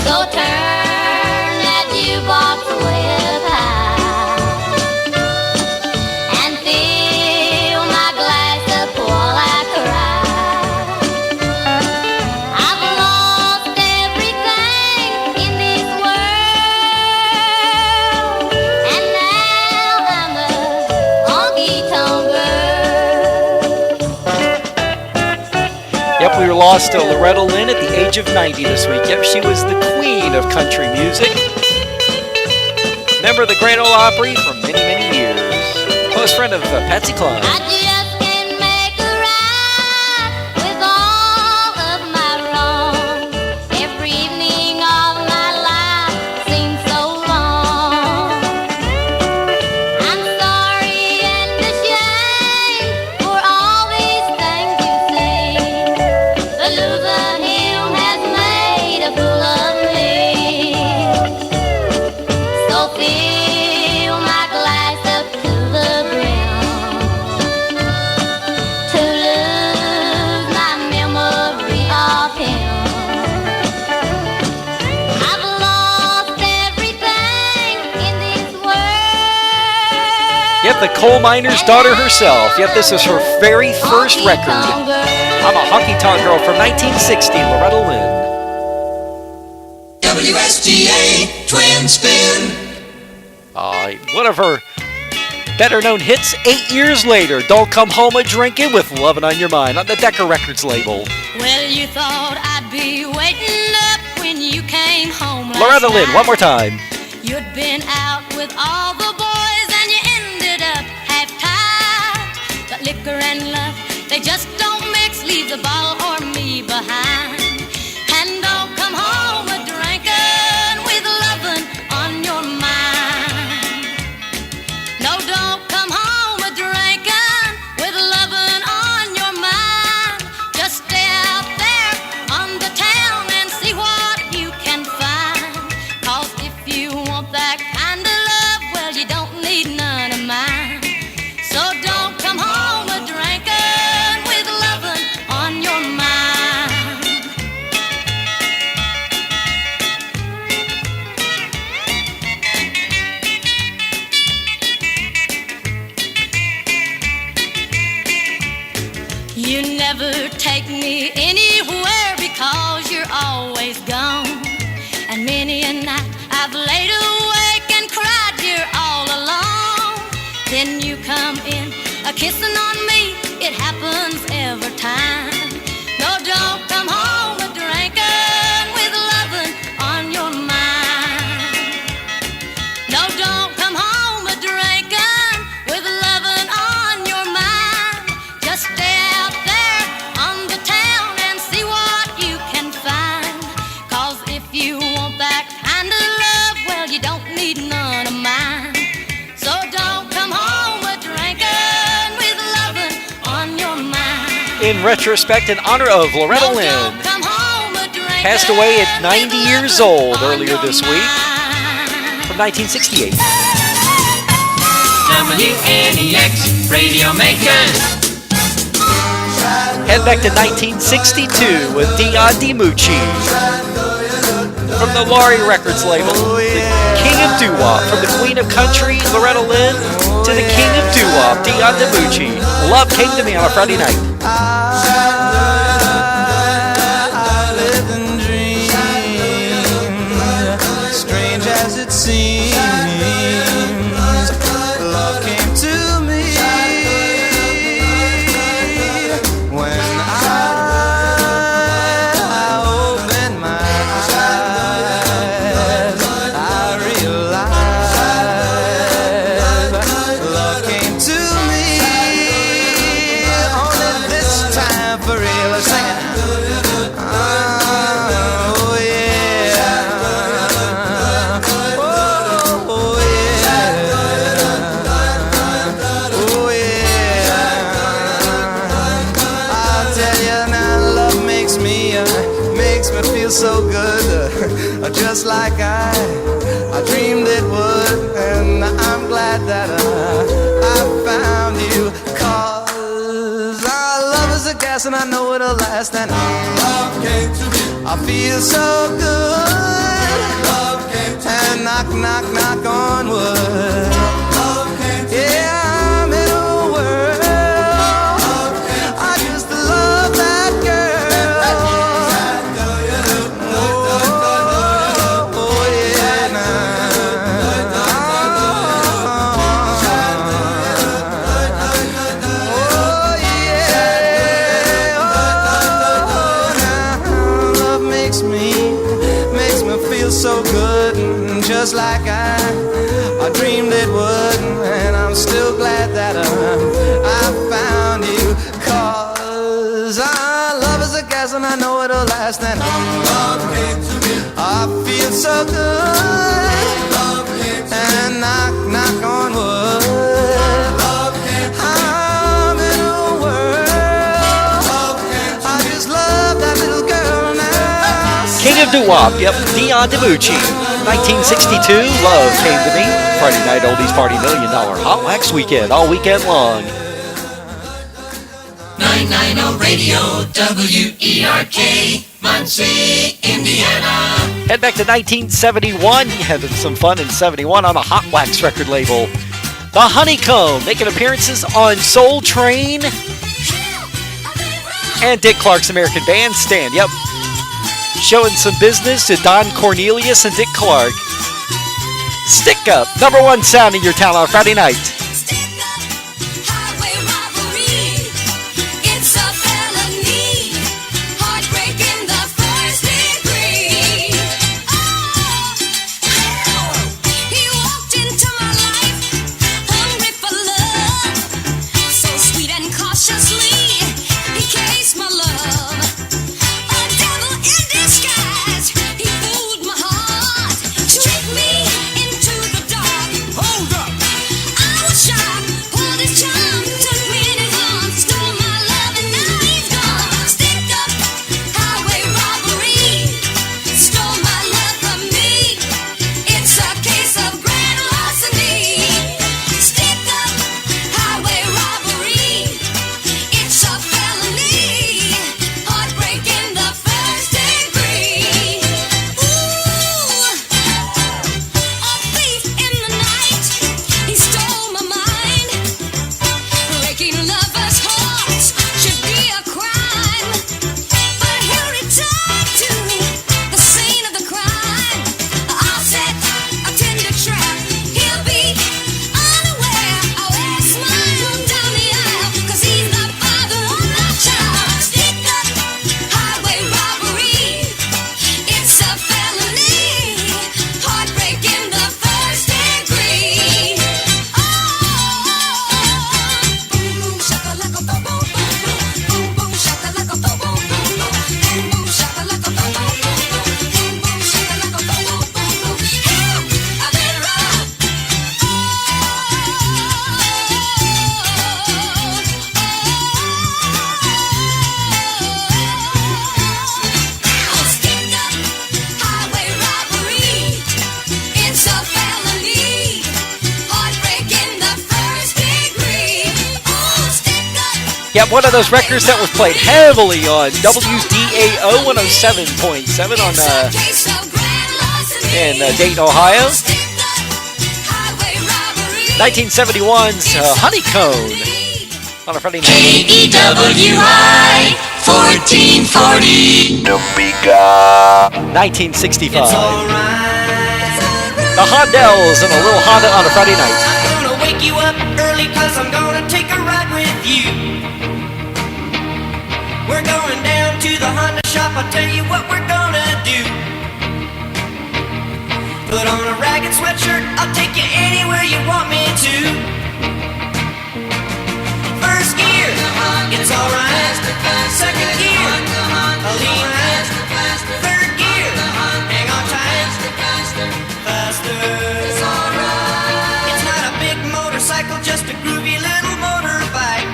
So turn that jukebox with high and fill my glass up while I cry. I've lost everything in this world, and now I'm a honky tonk girl. Yep, we were lost to Loretta Lynn at the age of 90 this week. Yep, she was the queen of country music. Member of the Grand Ole Opry for many, many years. Close friend of Patsy Cline. I just can't make a right with all of my wrongs. Every evening of my life seems so long. I'm sorry and ashamed for all these things you see. The loser him has made a fool of me. So fill my glass up to the brim to lose my memory of him. I've lost everything in this world. Yep, the coal miner's daughter herself. Yep, this is her very first record. I'm a Honky Tonk Girl from 1960, Loretta Lynn. WSGA Twin Spin. One of her better known hits 8 years later. Don't Come Home a Drinkin' with Lovin' on Your Mind on the Decca Records label. Well, you thought I'd be waiting home last Loretta Lynn, night. one more time. You'd been out with all the boys and you ended up half-tied. But liquor and love, they just don't mix. Leave the bottle or me behind. And don't come home a drinking with lovin' on your mind. No, don't come home a drinking with lovin' on your mind. Just stay out there on the town and see what you can find. 'Cause if you want that kind of love, well, you don't need none of mine. So don't come home a drinking with lovin' on your mind. You never take me anywhere because you're always gone. And many a night I've laid awake and cried here all alone. Then you come in a-kissing on me, it happens every time. No, don't come home a drinking with lovin' on your mind. No, don't come home a drinking with lovin' on your mind. Just stay out there on the town and see what you can find. 'Cause if you want that kind of love, well, you don't need none of mine. So don't come home a drinking with lovin' on your mind. In retrospect, in honor of Loretta No, Lynn, don't come home a drinking passed away at 90 with years lovin' old on earlier your this week mind. from 1968. WNEX Radio Makers. Head back to 1962 with Dion DiMucci. From the Laurie Records label, the King of Doo-Wop. From the Queen of Country, Loretta Lynn, to the King of Doo-Wop, Dion DiMucci. Love Came to Me on a Friday night. I lived and dreamed, strange as it seems. Love came to me when I opened my eyes. I realized love came to me only this time for real. Singing. Oh yeah. Oh yeah. Oh yeah. I'll tell you now, love makes me feel so good, just like I dreamed it would, and I'm glad that I found you. 'Cause our love is a gas and I know it'll last, and love came to me. I feel so good. Love came to me. And knock, knock, knock on wood. Love came to me. Yeah, I'm in a world. Love came to me. I just love that girl. Oh, yeah, love makes me feel so good, just like I dreamed it would, and I'm still glad that I found you. 'Cause our love is a gas and I know it'll last, and love came to me. I feel so good. Love came to and me. Knock, knock on wood. Love came to I'm in a world. Love came to I just love that little girl now. King of Doo-Wop, yep, Dion DiMucci. 1962, Love Came to Me. Friday night Oldies Party $1 Million Hotwax Weekend, all weekend long. 990 Radio, WERK, Muncie, Indiana. Head back to 1971. You had some fun in 71 on the Hotwax record label. The Honeycomb making appearances on Soul Train and Dick Clark's American Bandstand. Yep. Showing some business to Don Cornelius and Dick Clark. Stick Up, #1 sound in your town on Friday night. Yeah, one of those records that was played heavily on WDAO 107.7 on in Dayton, Ohio. 1971's Honeycomb on a Friday night. KEWI 1440. 1965. The Hondells and a little Honda on a Friday night. I'm gonna wake you up early 'cause I'm gonna take a ride with you. We're going down to the Honda shop, I'll tell you what we're gonna do. Put on a ragged sweatshirt, I'll take you anywhere you want me to. First gear, it's alright. Second gear, a lean right. Third gear, hang on tight. Faster, it's alright. It's not a big motorcycle, just a groovy little motorbike.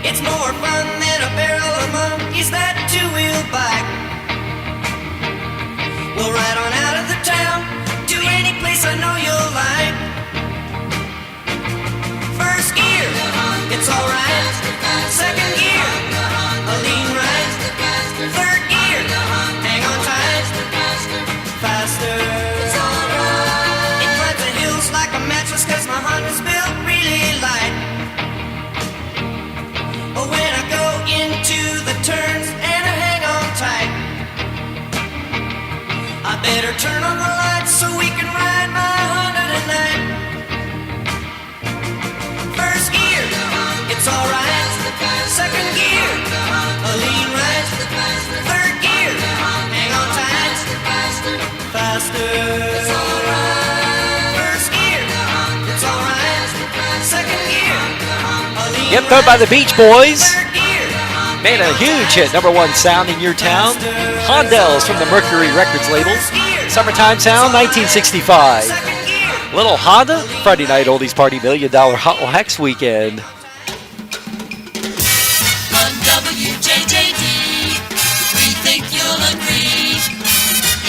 It's more fun than a barrel of monkeys, that two-wheel bike. We'll ride on out of the town to any place I know you'll like. First gear, it's alright. Second gear, a lean right. Third gear, hang on tight. Faster, it's alright. It climbs the hills like a mattress 'cause my Honda's built really light. Oh, when I go into the turns and I hang on tight, I better turn on the lights so we can ride my Honda tonight. First gear, it's alright. Second gear, a lean right. Third gear, hang on tight. Faster, it's alright. First gear, it's alright. Second gear, a lean Yep, third by the Beach Boys. Third gear, Made a huge hit, #1 sound in your town. Hondells from the Mercury Records label. Summertime Sound, 1965. Little Honda, Friday night oldies party, $1 million Hotwax weekend. On WJJD, we think you'll agree.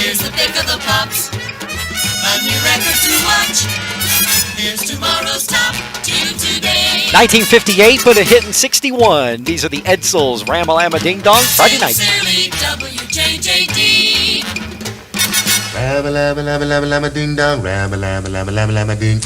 Here's the pick of the pops, a new record to watch. Here's tomorrow's top tune today. 1958 put a hit in 61. These are the Edsels, Ramalama Ding Dong, Friday night. Sincerely, WJJD. Rabba labba labba labba labba ding dong, rabba labba labba labba labba ding.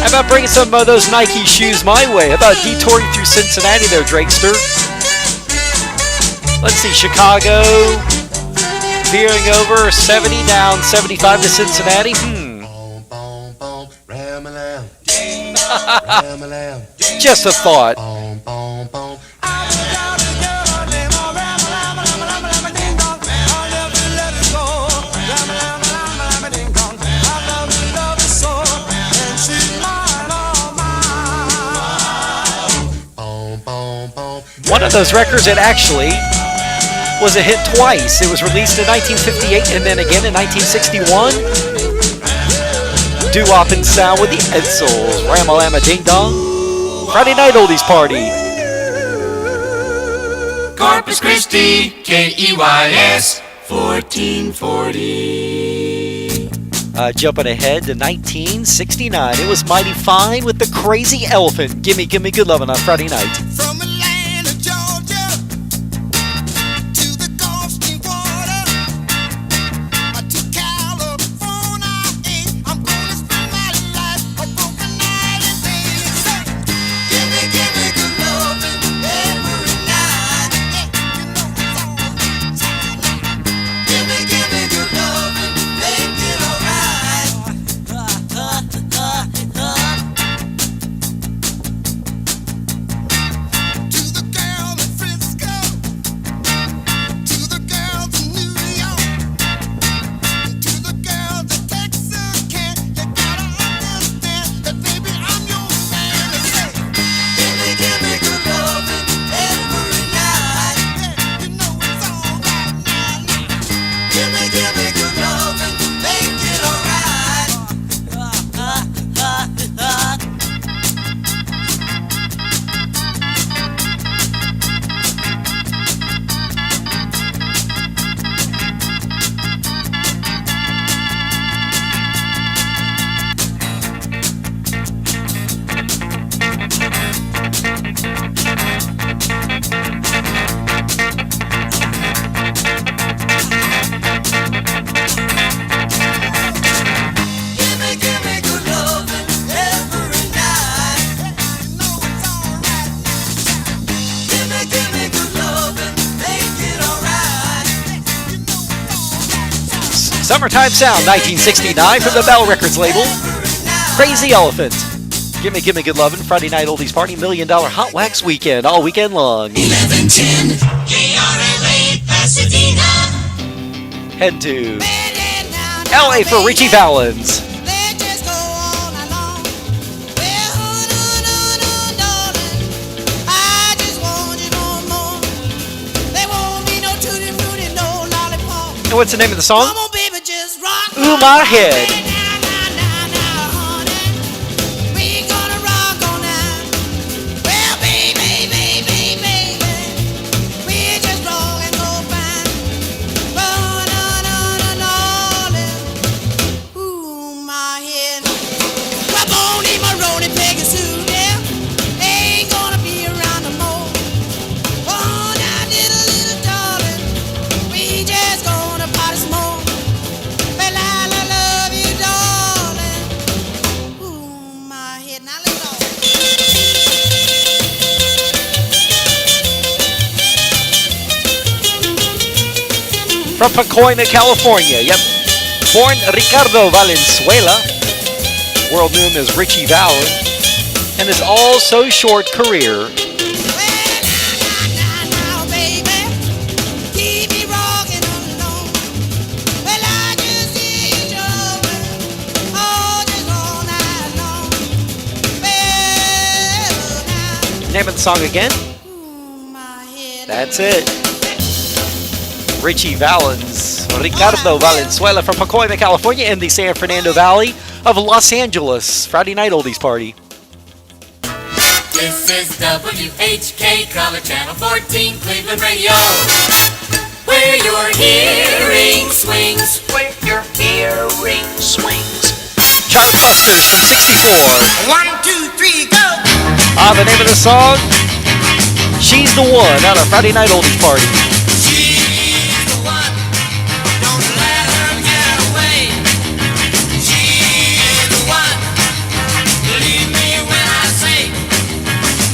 How about bringing some of those Nike shoes my way? How about detouring through Cincinnati there, Drakester? Let's see, Chicago, veering over 70 down 75 to Cincinnati. Just a thought. One of those records that actually was a hit twice. It was released in 1958 and then again in 1961. Doo-wop and sound with the Edsels, Ramalama Ding Dong, Friday night oldies party. Corpus Christi, KEYS 1440. Jumping ahead to 1969, it was Mighty Fine with the Crazy Elephant. Gimme Good Lovin' on Friday night. From Atlanta, Georgia, to the Gulf Stream water, to California, I'm gonna spend my life a broken night and day. Say, give me good lovin' every night. You know it's all right. Give me good lovin', make it alright. To the girl in Frisco, to the girls in New York, to the girls in Texas, you gotta understand that baby I'm your man. And say, give me good lovin' every night. You know it's all right now. Give me good lovin', make it alright. Give me good lovin' every night. You know it's all right now. Give me good lovin', make it alright. You know it's all right now. Summertime Sound, 1969 from the Bell Records label. Crazy Elephant. Gimme Good Lovin', Friday night oldies party, $1 Million Hotwax weekend, all weekend long. 1110 KRLA Pasadena. Head to LA for Richie Valens. Let's just go all night long. Well, darling, I just want you no more. There won't be no tutti frutti, no lollipop. And what's the name of the song? Come on, baby, just rock. Ooh, my head. Now, honey, we gonna rock all night. Well, baby, we just rock and go fine. Darling, ooh, my head. Rub on in my Roni Peggy Sue, yeah. Ain't gonna be around no more. Oh, now, little darling, we just gonna party some more. Well, I love you, darling. Ooh, my head. Now, let's go. From Pacoima, California. Yep. Born Ricardo Valenzuela, world known as Richie Valens, and his all so short career. Now, baby, keep me rocking along. Well, I just need your loving, oh, just all night long. Well, now, Name of the song again? ooh, my head. That's it. Richie Valens, Ricardo Valenzuela from Pacoima, California, in the San Fernando Valley of Los Angeles. Friday night oldies party. This is WHK Color Channel 14 Cleveland Radio, where your hearing swings. Where your hearing swings. Chartbusters from 64. 1, 2, 3, go. The name of the song, She's the One, on a Friday night oldies party. She's the one. Don't let her get away. She's the one. Believe me when I say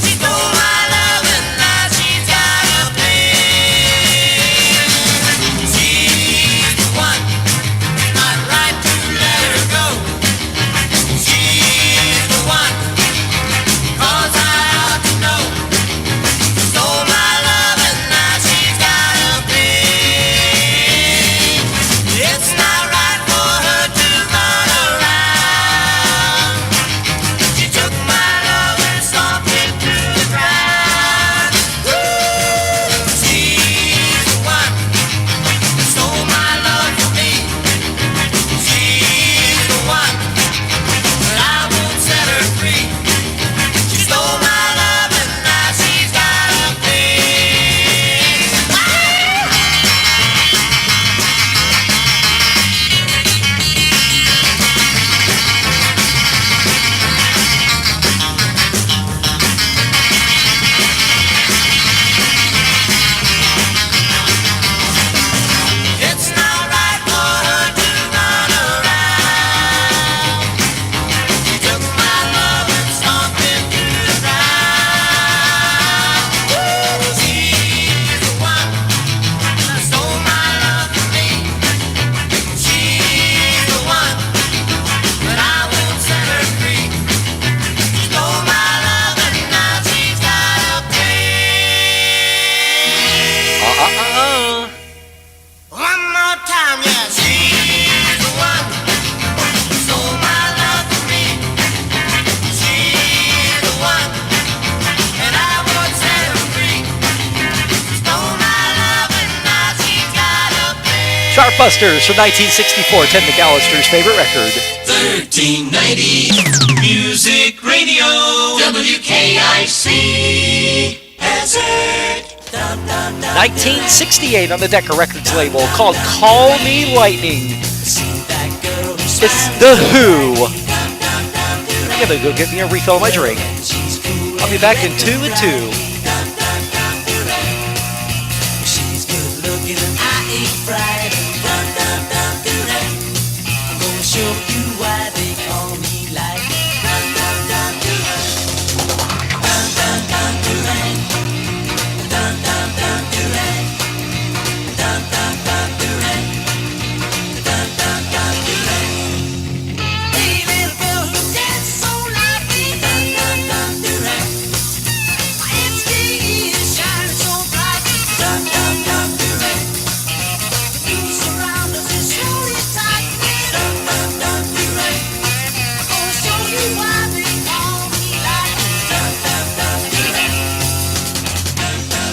she stole my love and now she's gotta pay. She's the one. Not right to let her go. She's the one. 'Cause I ought to know. Stole my love and now she's got Blockbusters from 1964, Ted McAllister's favorite record. 1390 Music Radio WKIC Hazard. 1968 on the Decca Records label called Call Me Lightning. It's The Who. I'm gonna go get me a refill of my drink. I'll be back in 2 and 2. She's good looking and I ain't fried. I'm gonna show you why they call me like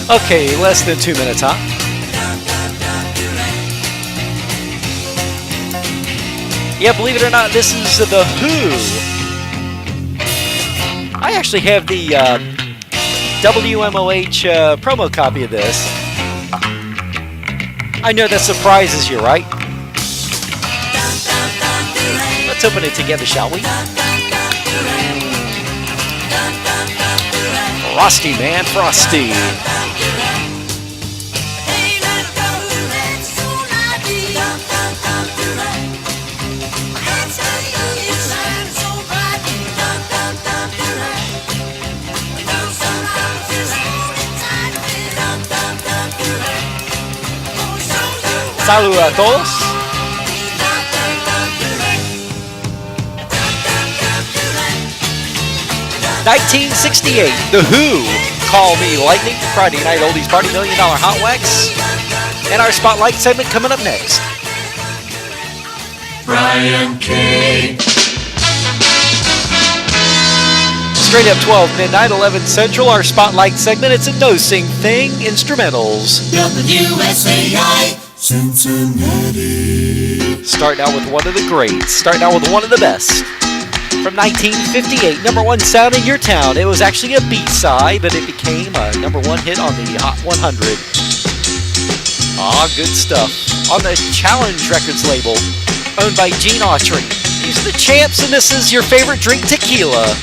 Okay, less than 2 minutes, huh? Yeah, believe it or not, this is The Who. I actually have the WMOH promo copy of this. I know that surprises you, right? Let's open it together, shall we? Frosty, man, Frosty. Saludos a todos. $1968, The Who, Call Me Lightning, Friday Night Oldies Party, $1 Million Hotwax, and our Spotlight segment coming up next. Brian K. Straight up 12 midnight, 11 central, our Spotlight segment. It's a no-sing thing, instrumentals. WSAI Cincinnati. Starting out with one of the greats, starting out with one of the best. From 1958, number one sound in your town. It was actually a B-side, but it became a number one hit on the Hot 100. Ah, good stuff. On the Challenge Records label, owned by Gene Autry. These are the champs, and this is your favorite drink, tequila.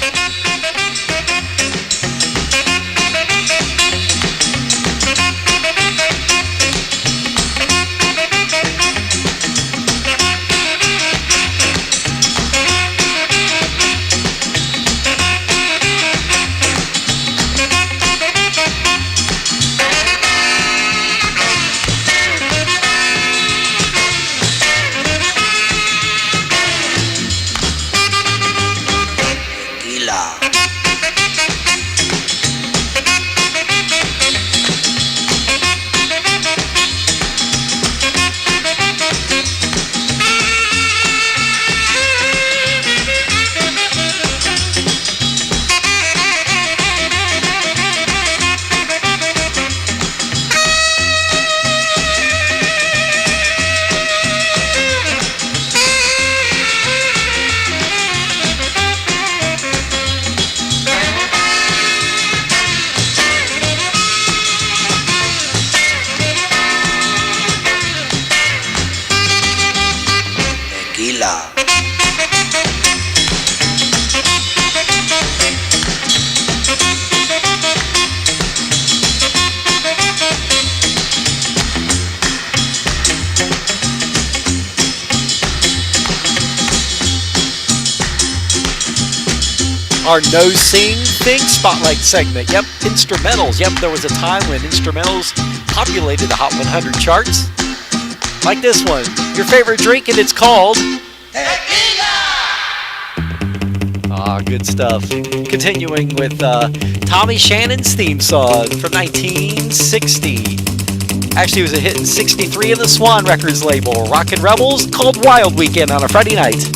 Our No Sing Thing Spotlight segment. Yep, instrumentals. Yep, there was a time when instrumentals populated the Hot 100 charts. Like this one, your favorite drink, and it's called Tequila. Ah, good stuff. Continuing with Tommy Shannon's theme song from 1960. Actually, it was a hit in 63 of the Swan Records label. Rockin' Rebels, called Wild Weekend on a Friday night.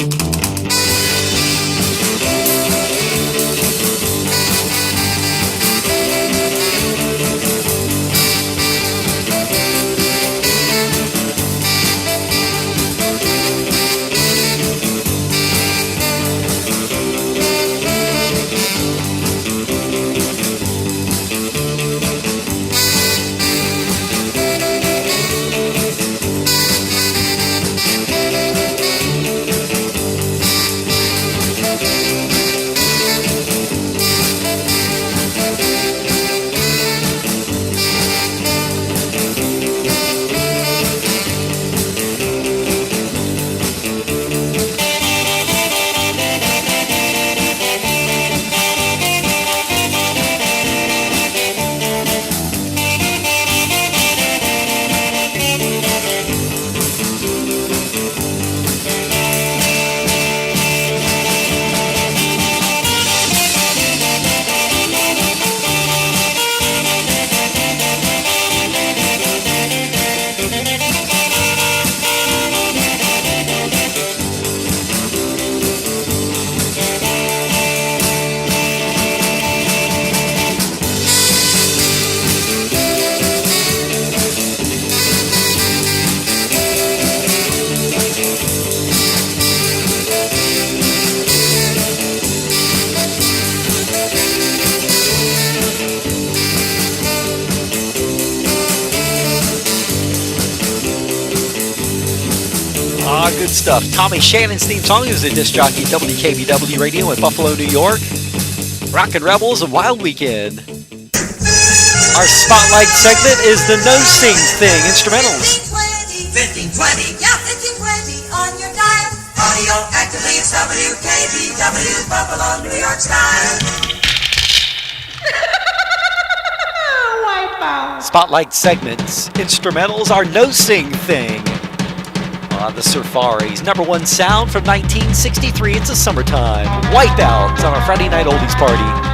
Good stuff. Tommy Shannon's theme song is a disc jockey at WKBW Radio in Buffalo, New York. Rockin' Rebels, a Wild Weekend. Our Spotlight segment is the No Sing Thing instrumentals. 1520. Yeah, 1520 on your dial. Audio actively, it's WKBW, Buffalo, New York style. Spotlight segments, instrumentals, our No Sing Thing. On the Surfaris, #1 sound from 1963, it's a summertime. Wipeout on our Friday night oldies party.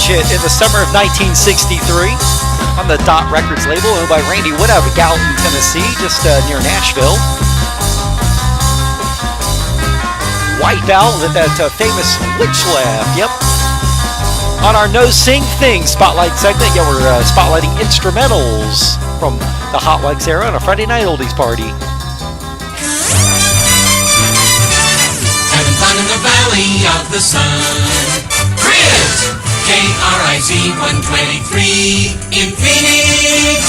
Hit in the summer of 1963 on the Dot Records label, owned by Randy Wood out of Gallatin, Tennessee, just near Nashville. Wipeout with that famous witch laugh, yep. On our No Sing Thing Spotlight segment, yeah, we're spotlighting instrumentals from the Hotwax era on a Friday night oldies party. Having fun in the Valley of the Sun. Chris! KRIZ 123 in Phoenix.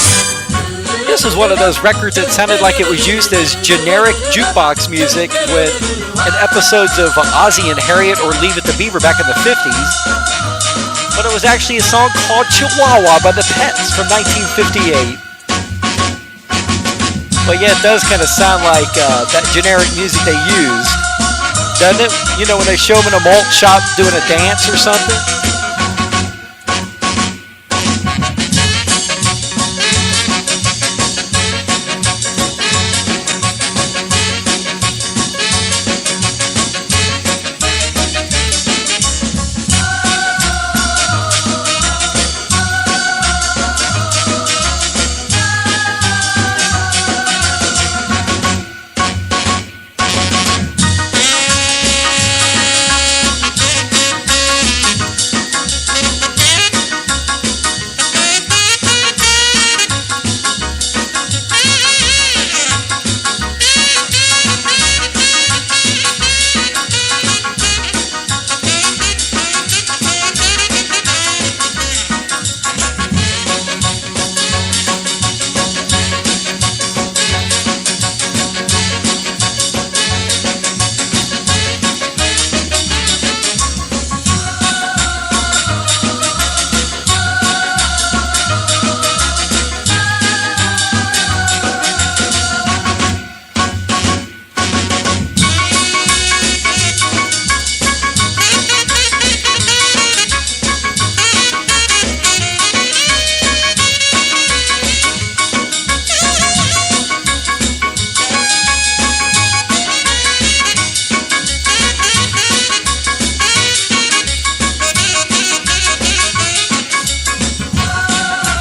This is one of those records that sounded like it was used as generic jukebox music with in episodes of Ozzie and Harriet or Leave It to Beaver back in the 50s. But it was actually a song called Chihuahua by the Pets from 1958. But yeah, it does kind of sound like that generic music they used, doesn't it? You know, when they show them in a malt shop doing a dance or something.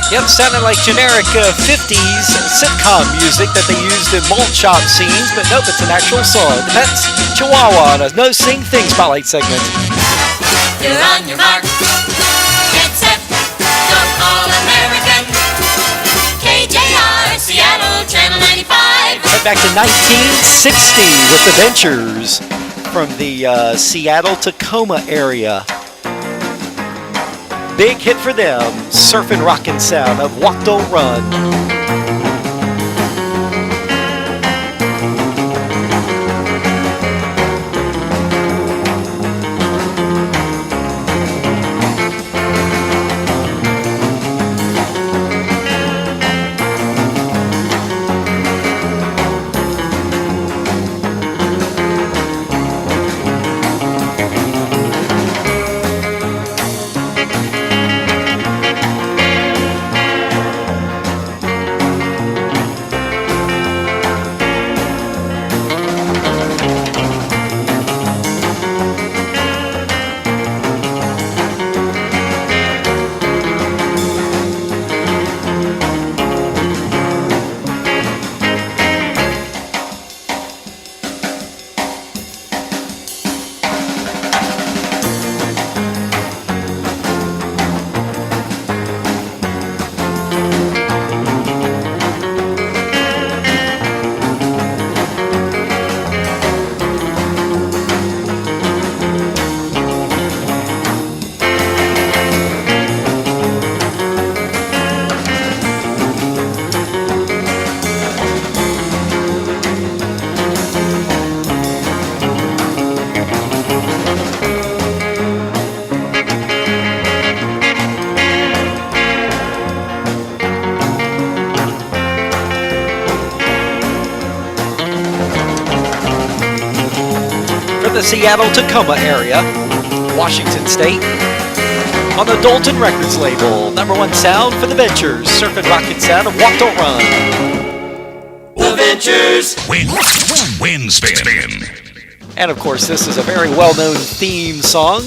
Yep, sounded like generic 50s sitcom music that they used in malt shop scenes, but nope, it's an actual song. That's Chihuahua on a No Sing Thing Spotlight segment. You're on your mark. Get set. Go All-American. KJR, Seattle, Channel 95. Head back to 1960 with the Ventures from the Seattle-Tacoma area. Big hit for them, surfing rockin' sound of Walk Don't Run. The Seattle-Tacoma area, Washington State, on the Dalton Records label. #1 sound for the Ventures, surfing rockin' sound of Walk Don't Run. The Ventures. Wind spin. And of course, this is a very well-known theme song.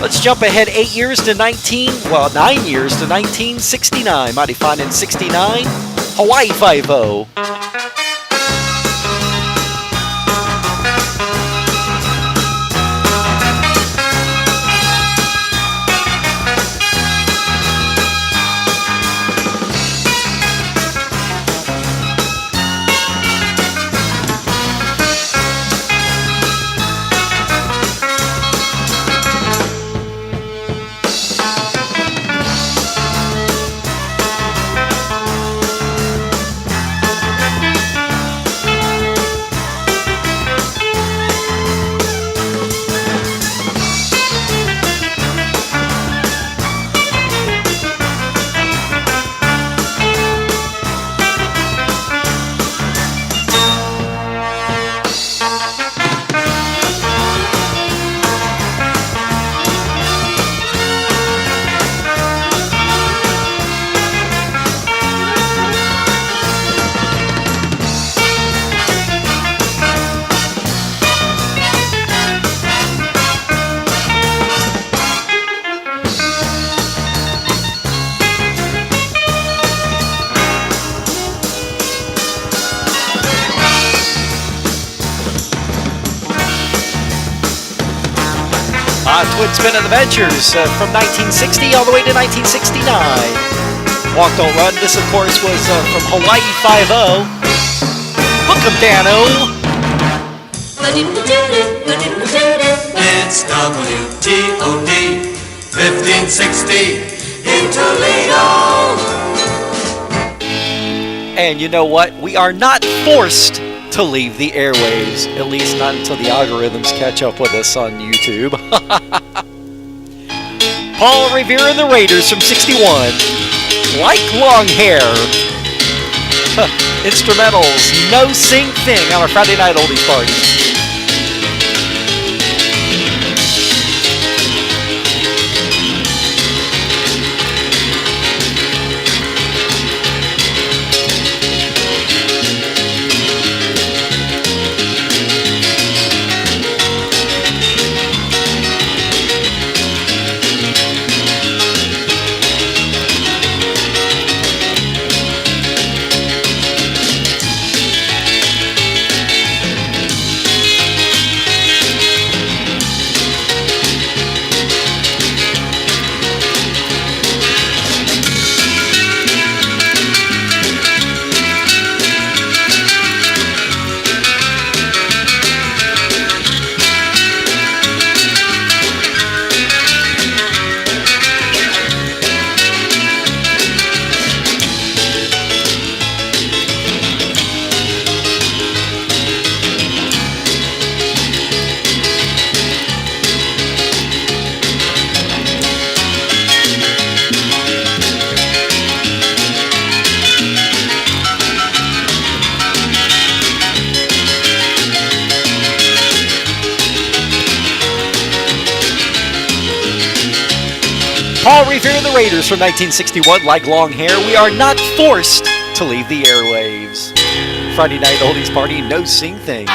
Let's jump ahead 9 years to 1969. Mighty fine in 69, Hawaii Five-O. Twin spin of the Ventures from 1960 all the way to 1969. Walk Don't Run. This, of course, was from Hawaii Five-O. Hook 'em, Dano. It's WTOD 1560 in Toledo. And you know what? We are not forced to leave the airwaves, at least not until the algorithms catch up with us on YouTube. Paul Revere and the Raiders from 61. Like long hair. Instrumentals, No Sing Thing on our Friday night oldies party. I'll revere the Raiders from 1961 like long hair. We are not forced to leave the airwaves. Friday night oldies party, no sing thing.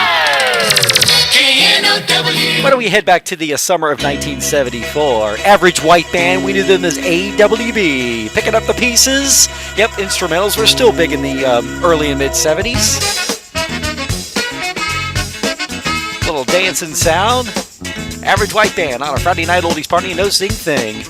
Why don't we head back to the summer of 1974? Average White Band, we knew them as AWB. Picking up the pieces. Yep, instrumentals were still big in the early and mid 70s. Little dancing sound. Average White Band on a Friday night oldies party, no sing thing.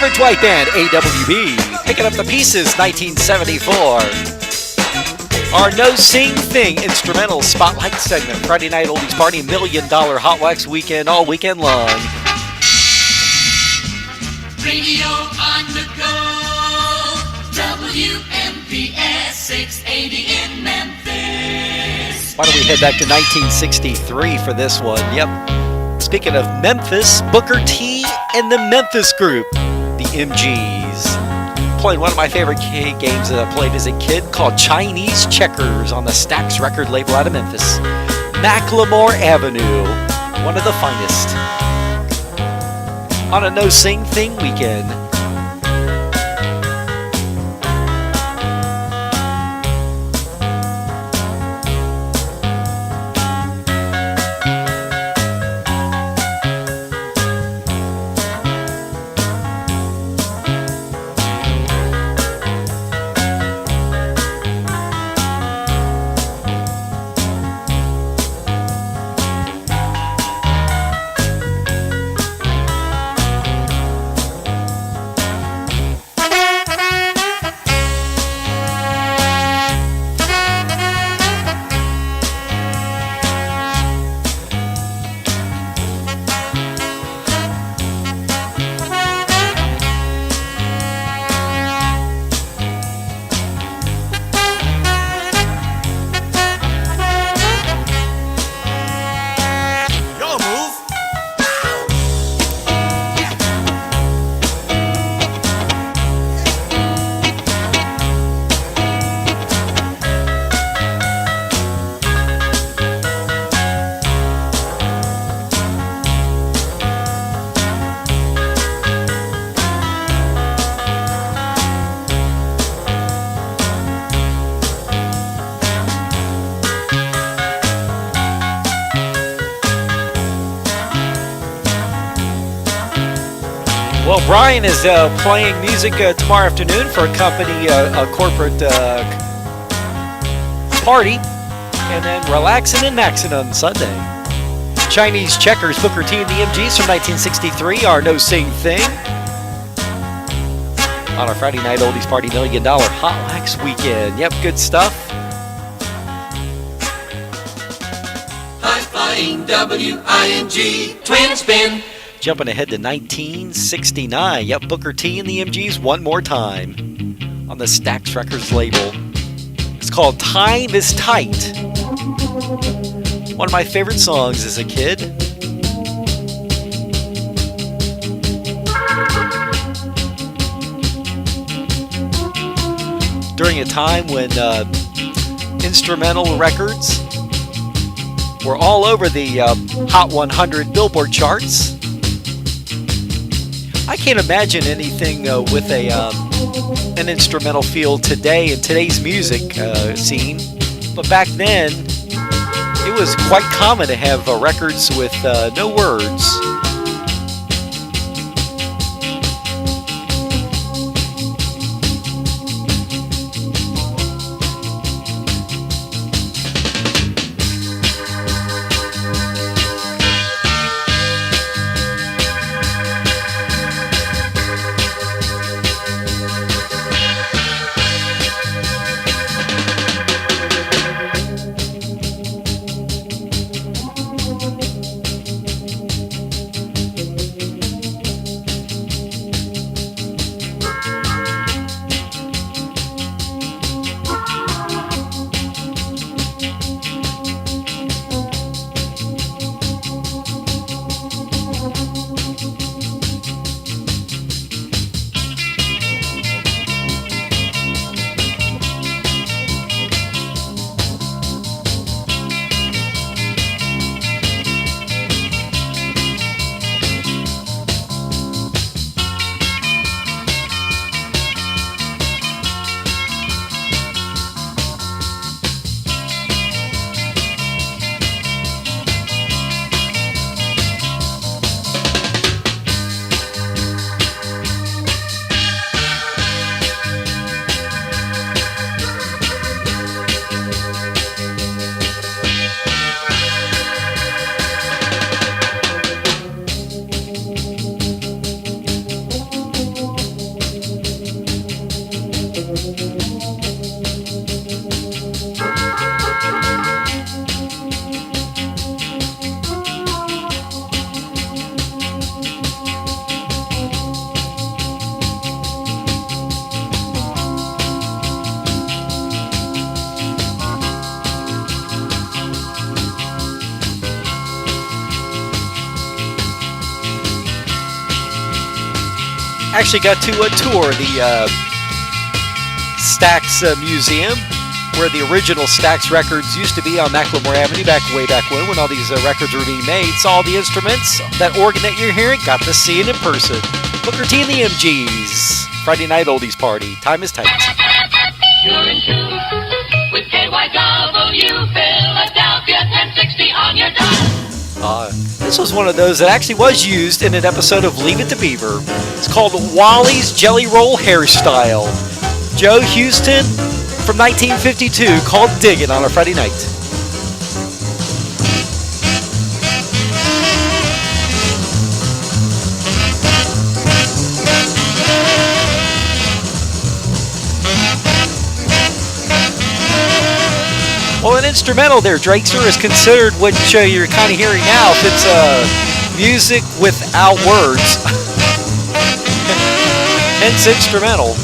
Average White Band, AWB, picking up the pieces, 1974. Our No Sing Thing instrumental spotlight segment, Friday night oldies party, $1 Million Hotwax weekend, all weekend long. Radio on the go, WMPS 680 in Memphis. Why don't we head back to 1963 for this one? Yep. Speaking of Memphis, Booker T and the Memphis Group, the MGs. Playing one of my favorite games that I played as a kid called Chinese Checkers on the Stax record label out of Memphis. Macklemore Avenue, one of the finest. On a No Sing Thing weekend. Well, Brian is playing music tomorrow afternoon for a company, a corporate party, and then relaxing and maxing on Sunday. Chinese Checkers, Booker T and the MGs from 1963 are No Sing Thing. On our Friday night oldies party, $1 million Hotwax weekend. Yep, good stuff. High-flying W-I-N-G, twin spin. Jumping ahead to 1969. Yep, Booker T and the MGs one more time on the Stax Records label. It's called Time is Tight. One of my favorite songs as a kid. During a time when instrumental records were all over the Hot 100 Billboard charts. I can't imagine anything with an instrumental feel today in today's music scene, but back then it was quite common to have records with no words. Actually got to tour the Stax Museum, where the original Stax records used to be on Macklemore Avenue way back when all these records were being made. Saw all the instruments, that organ that you're hearing, got to see it in person. Booker T and the MGs, Friday night oldies party. Time is tight. You're in tune with KYW, Philadelphia, 1060 on your dial. This was one of those that actually was used in an episode of Leave It to Beaver. It's called Wally's Jelly Roll Hairstyle. Joe Houston from 1952, called Diggin' on a Friday night. Well, an instrumental there, Drakester, is considered what you're kind of hearing now if it's music without words. Hence instrumental.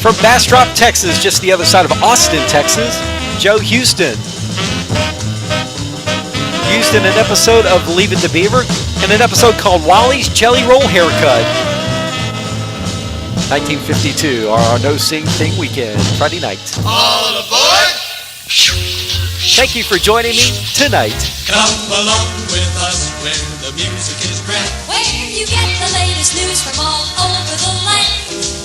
From Bastrop, Texas, just the other side of Austin, Texas, Joe Houston. Used in an episode of Leave It to Beaver and an episode called Wally's Jelly Roll Haircut. 1952, our No Sing Thing weekend, Friday night. All aboard! Thank you for joining me tonight. Come along with us where the music is grand. Where you get the latest news from all over the land.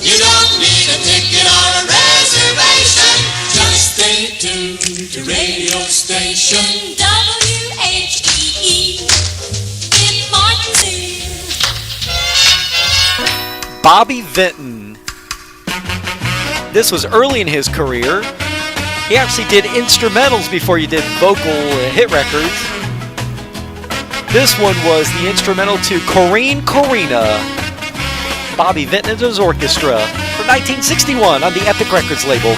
You don't need a ticket or a reservation. Just stay tuned to radio station WHEE in Martinsville. Bobby Vinton. This was early in his career. He actually did instrumentals before he did vocal hit records. This one was the instrumental to Corrine Corina. Bobby Vinton and his orchestra from 1961 on the Epic Records label.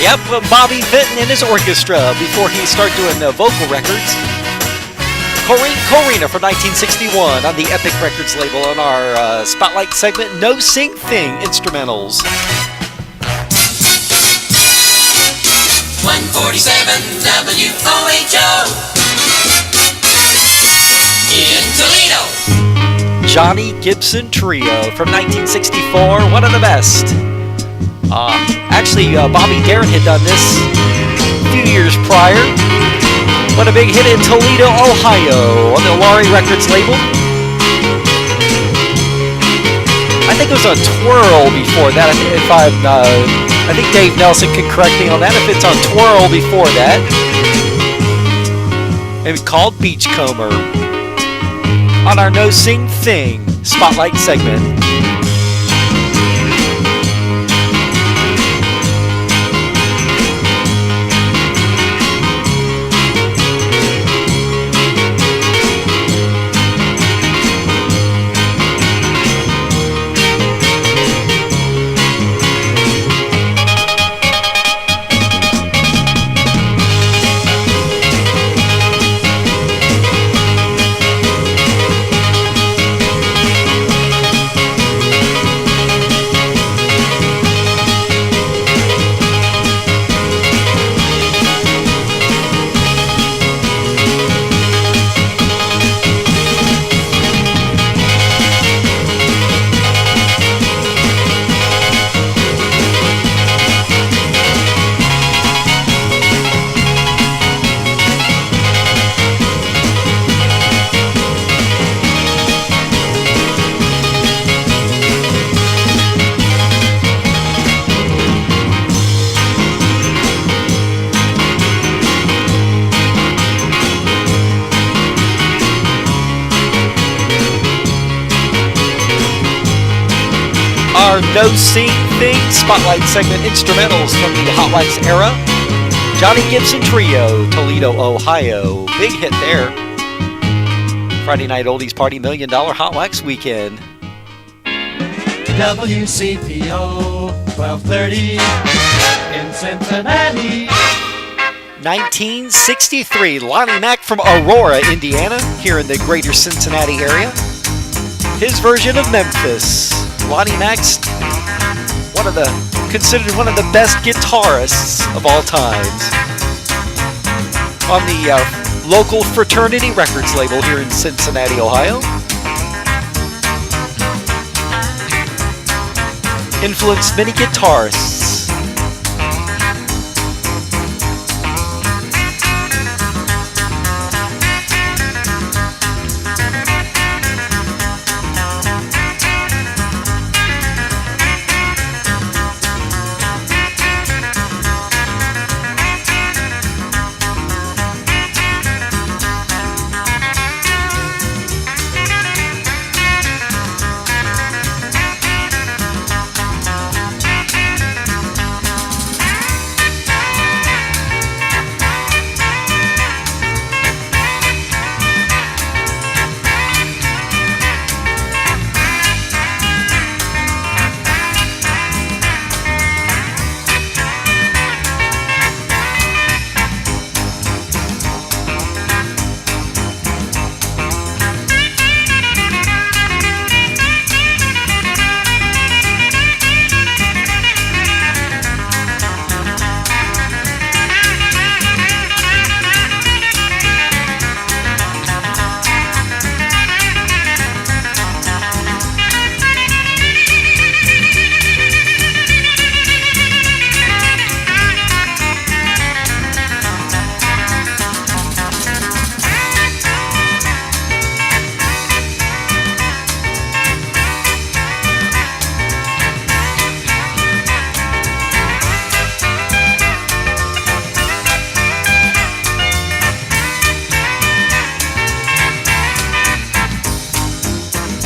Yep, Bobby Vinton and his orchestra before he started doing vocal records. Corrine Corina from 1961 on the Epic Records label on our Spotlight segment, No Sing Thing instrumentals. 147 WOHO in Toledo. Johnny Gibson Trio from 1964, one of the best. Actually, Bobby Darin had done this a few years prior. What a big hit in Toledo, Ohio on the Laurie Records label. I think it was on Twirl before that. I think Dave Nelson can correct me on that if it's on Twirl before that. Maybe called Beachcomber on our No Sing Thing Spotlight segment. No Sing Thing Spotlight segment instrumentals from the Hotwax era. Johnny Gibson Trio, Toledo, Ohio. Big hit there. Friday Night Oldies Party $1 Million Hotwax Weekend. WCPO 1230 in Cincinnati. 1963, Lonnie Mack from Aurora, Indiana, here in the greater Cincinnati area. His version of Memphis. Lonnie Mack's considered one of the best guitarists of all times. On the local Fraternity Records label here in Cincinnati, Ohio. Influenced many guitarists.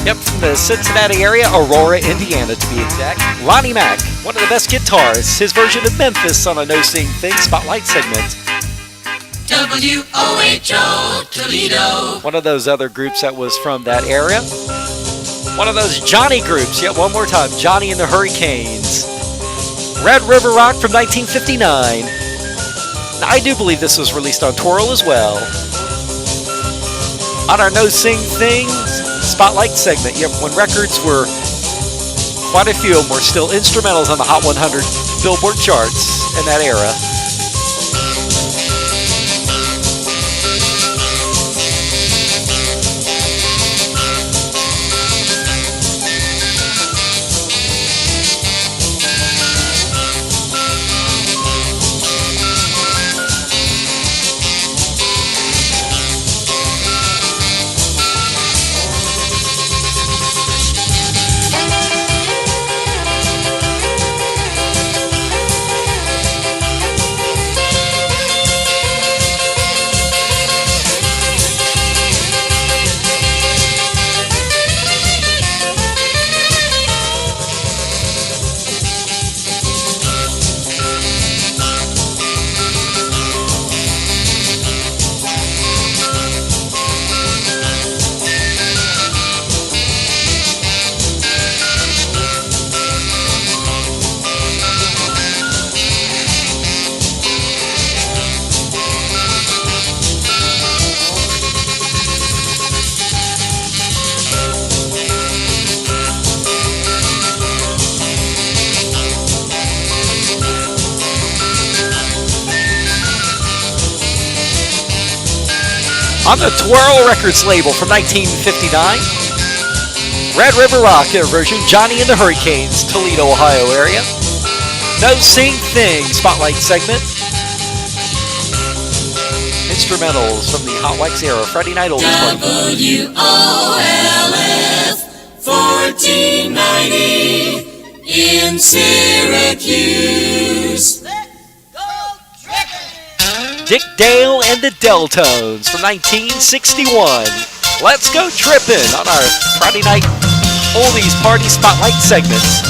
Yep, from the Cincinnati area, Aurora, Indiana to be exact. Lonnie Mack, one of the best guitarists, his version of Memphis on a No Sing Thing Spotlight segment. WOHO Toledo. One of those other groups that was from that area. One of those Johnny groups, yet one more time, Johnny and the Hurricanes. Red River Rock from 1959. Now, I do believe this was released on Twirl as well. On our No Sing Thing Spotlight segment, yep, when records were, quite a few of them were still instrumentals on the Hot 100 Billboard charts in that era. On the Twirl Records label from 1959, Red River Rock, their version, Johnny and the Hurricanes, Toledo, Ohio area. No Sing Thing Spotlight segment. Instrumentals from the Hotwax era, Friday Night Oldies Party. WOLF 1490 in Syracuse. Dick Dale and the Deltones from 1961. Let's go trippin' on our Friday Night Oldies Party Spotlight segments.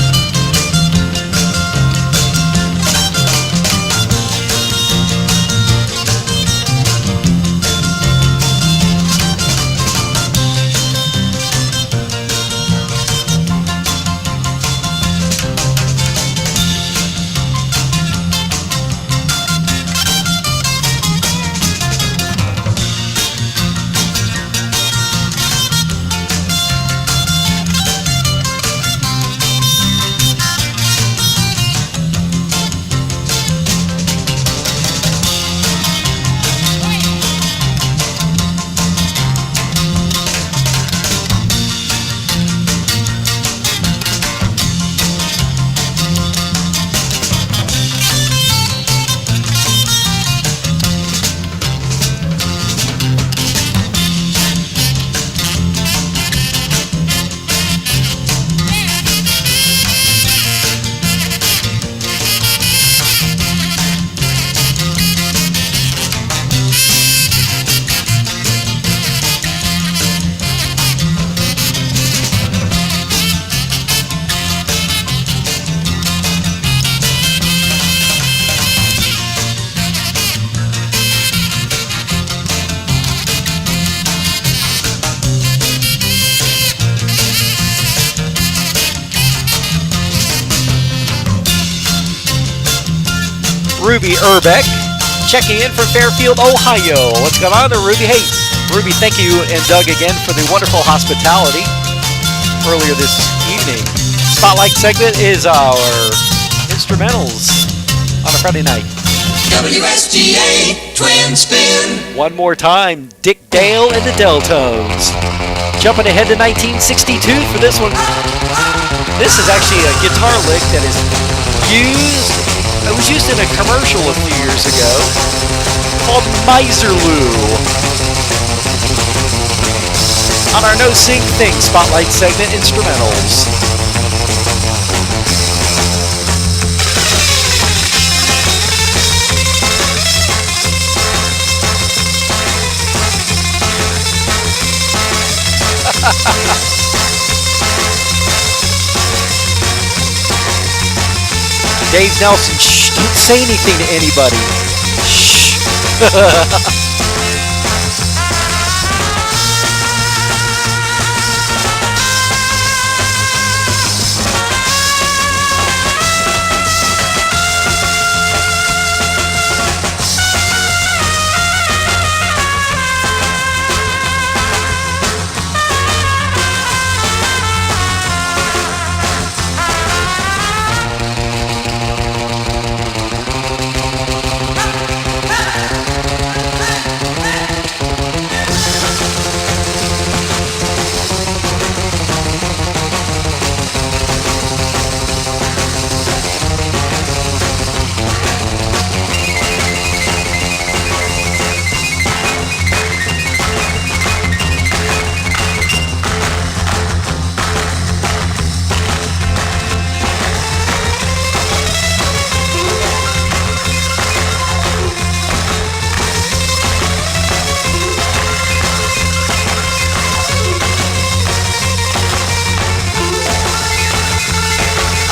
Ruby Urbeck, checking in from Fairfield, Ohio. What's going on there, Ruby? Hey, Ruby, thank you and Doug again for the wonderful hospitality earlier this evening. Spotlight segment is our instrumentals on a Friday night. WSGA Twin Spin. One more time, Dick Dale and the Deltones. Jumping ahead to 1962 for this one. This is actually a guitar lick that is used. It was used in a commercial a few years ago called Miserloo. On our No Sing Thing Spotlight segment, instrumentals. Dave Nelson, shh, don't say anything to anybody. Shh.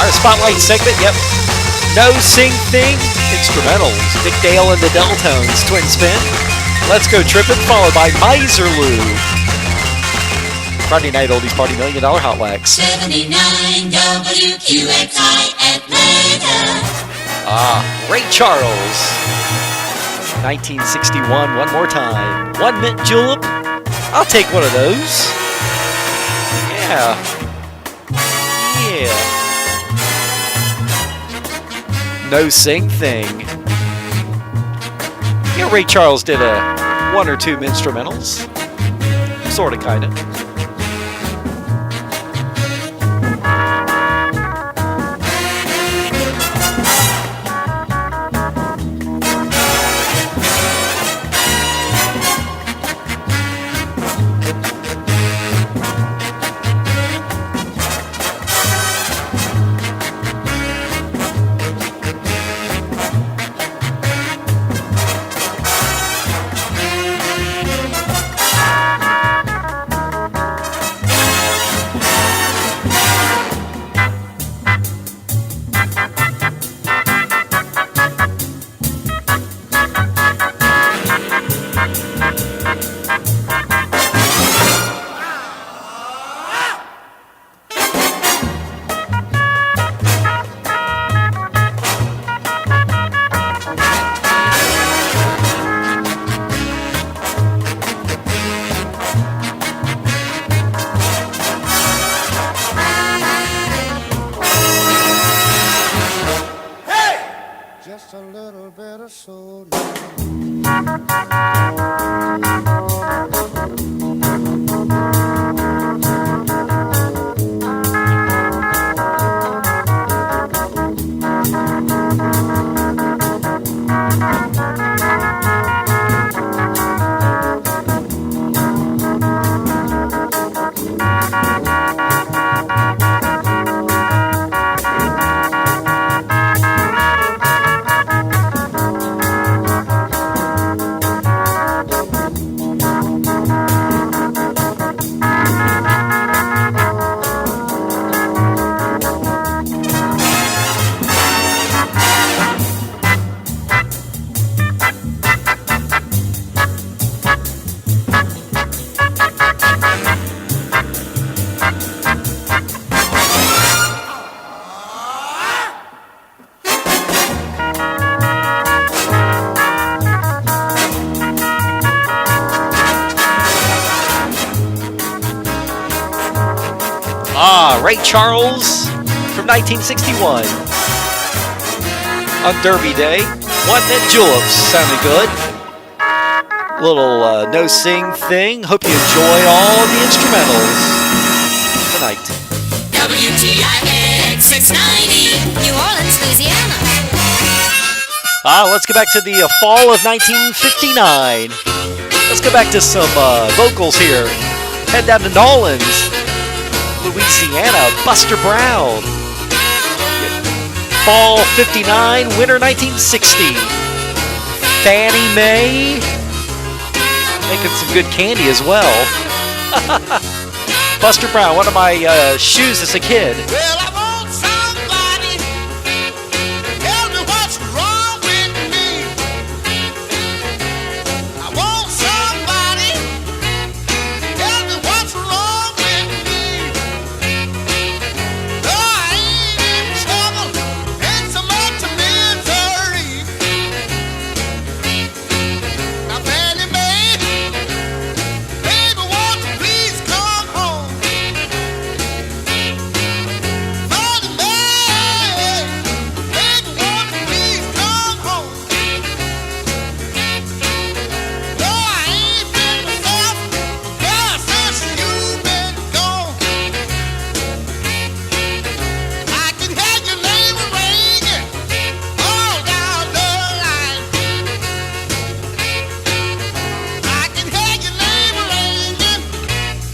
Spotlight segment, yep. No Sing Thing, instrumentals. Dick Dale and the Deltones, Twin Spin. Let's Go Trippin', followed by Miserloo. Friday night Oldies Party $1 Million Hotwax. 79 WQXI Atlanta. Ray Charles. 1961, one more time. 1 mint julep. I'll take one of those. Yeah. Yeah. No Sing Thing. Yeah, Ray Charles did one or two instrumentals. Sorta, kinda. Ray Charles from 1961. On Derby Day, One Net Juleps sounded good. Little no-sing thing. Hope you enjoy all the instrumentals tonight. WTIX 690, New Orleans, Louisiana. Let's go back to the fall of 1959. Let's go back to some vocals here. Head down to Nolens, Louisiana. Buster Brown. Fall 59, winter 1960. Fannie Mae. Making some good candy as well. Buster Brown, one of my shoes as a kid. Well, I want somebody tell me what's wrong with me. I want somebody tell me what's wrong with me. Though I ain't in trouble and so much misery. Now, Fannie Mae, baby, won't you please come home? Fannie Mae, baby, won't you please come home? Though I ain't been myself, yeah, since you've been gone. I can hear your name ringing all down the line. I can hear your name ringing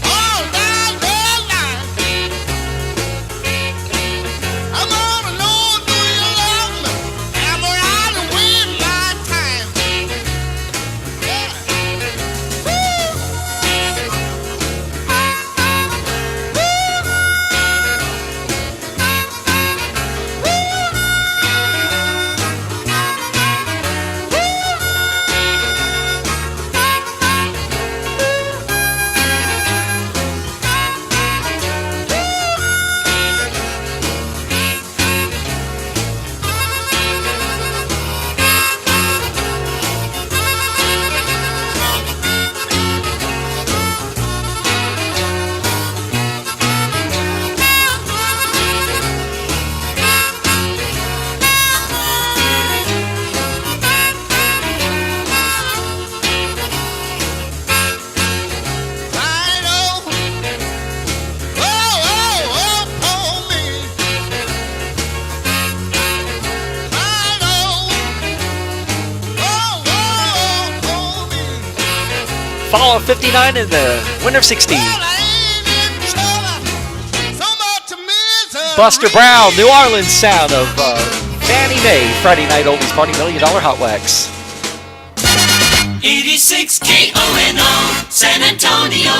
all down the line. I wanna know, do you love me? Am I out to win my time? Yeah. Fall of 59 and the winter of 60. Buster Brown, New Orleans sound of Fannie Mae, Friday Night Oldies Party, $1 Million Hotwax. 86 KONO, San Antonio.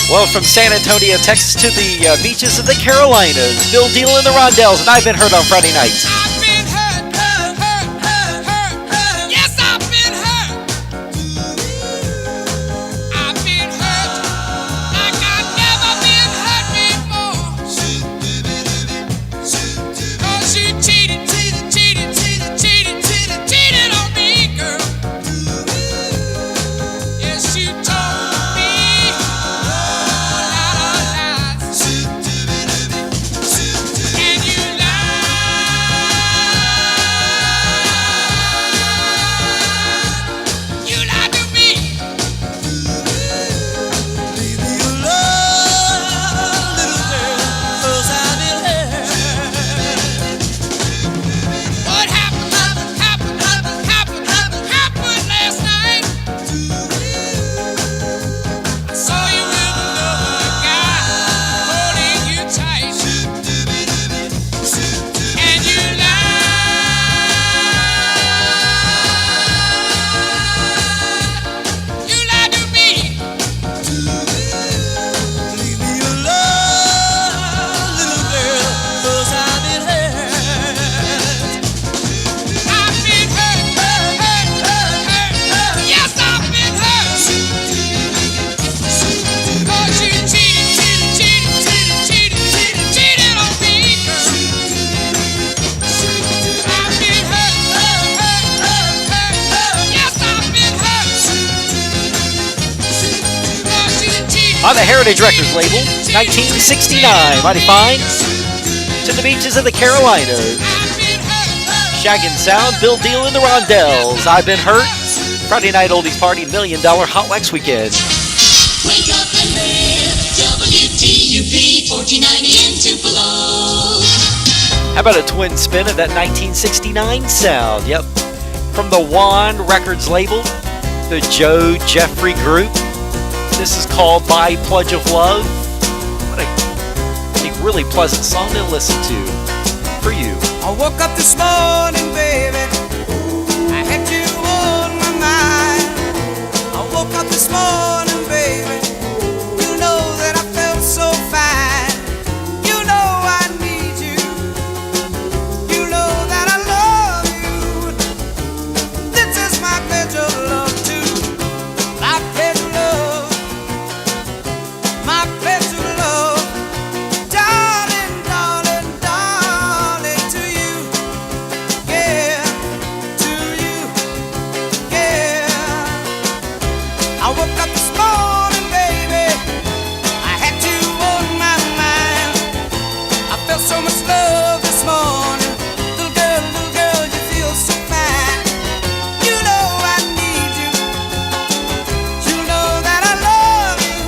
Well, from San Antonio, Texas to the beaches of the Carolinas, Bill Deal and the Rondells, and I've been heard on Friday nights. I've been hurt. Yes, I've been hurt. I've been hurt like I've never been hurt before. 'Cause you cheated on me, girl. Yes, you told me a lot of lies. And you lied. the Heritage Records label, 1969. Mighty fine. To the beaches of the Carolinas. Shaggin' Sound, Bill Deal and the Rondells. I've Been Hurt. Friday Night Oldies Party, $1 Million Hotwax Weekend. Wake up and live. WTUP 1490 in Tupelo. How about a twin spin of that 1969 sound? Yep. From the Juan Records label, the Joe Jeffrey Group. This is called My Pledge of Love. What a really pleasant song to listen to for you. I woke up this morning, baby. I had you on my mind. I woke up this morning, baby. You know that I felt so fine. You know I need you. You know that I love you. This is my pledge of love too. My pledge of love. My pledge of love. Darling, darling, darling, to you. Yeah, to you. Yeah. I woke up this morning, baby. I had you on my mind. I felt so much love this morning. Little girl, you feel so fine. You know I need you. You know that I love you.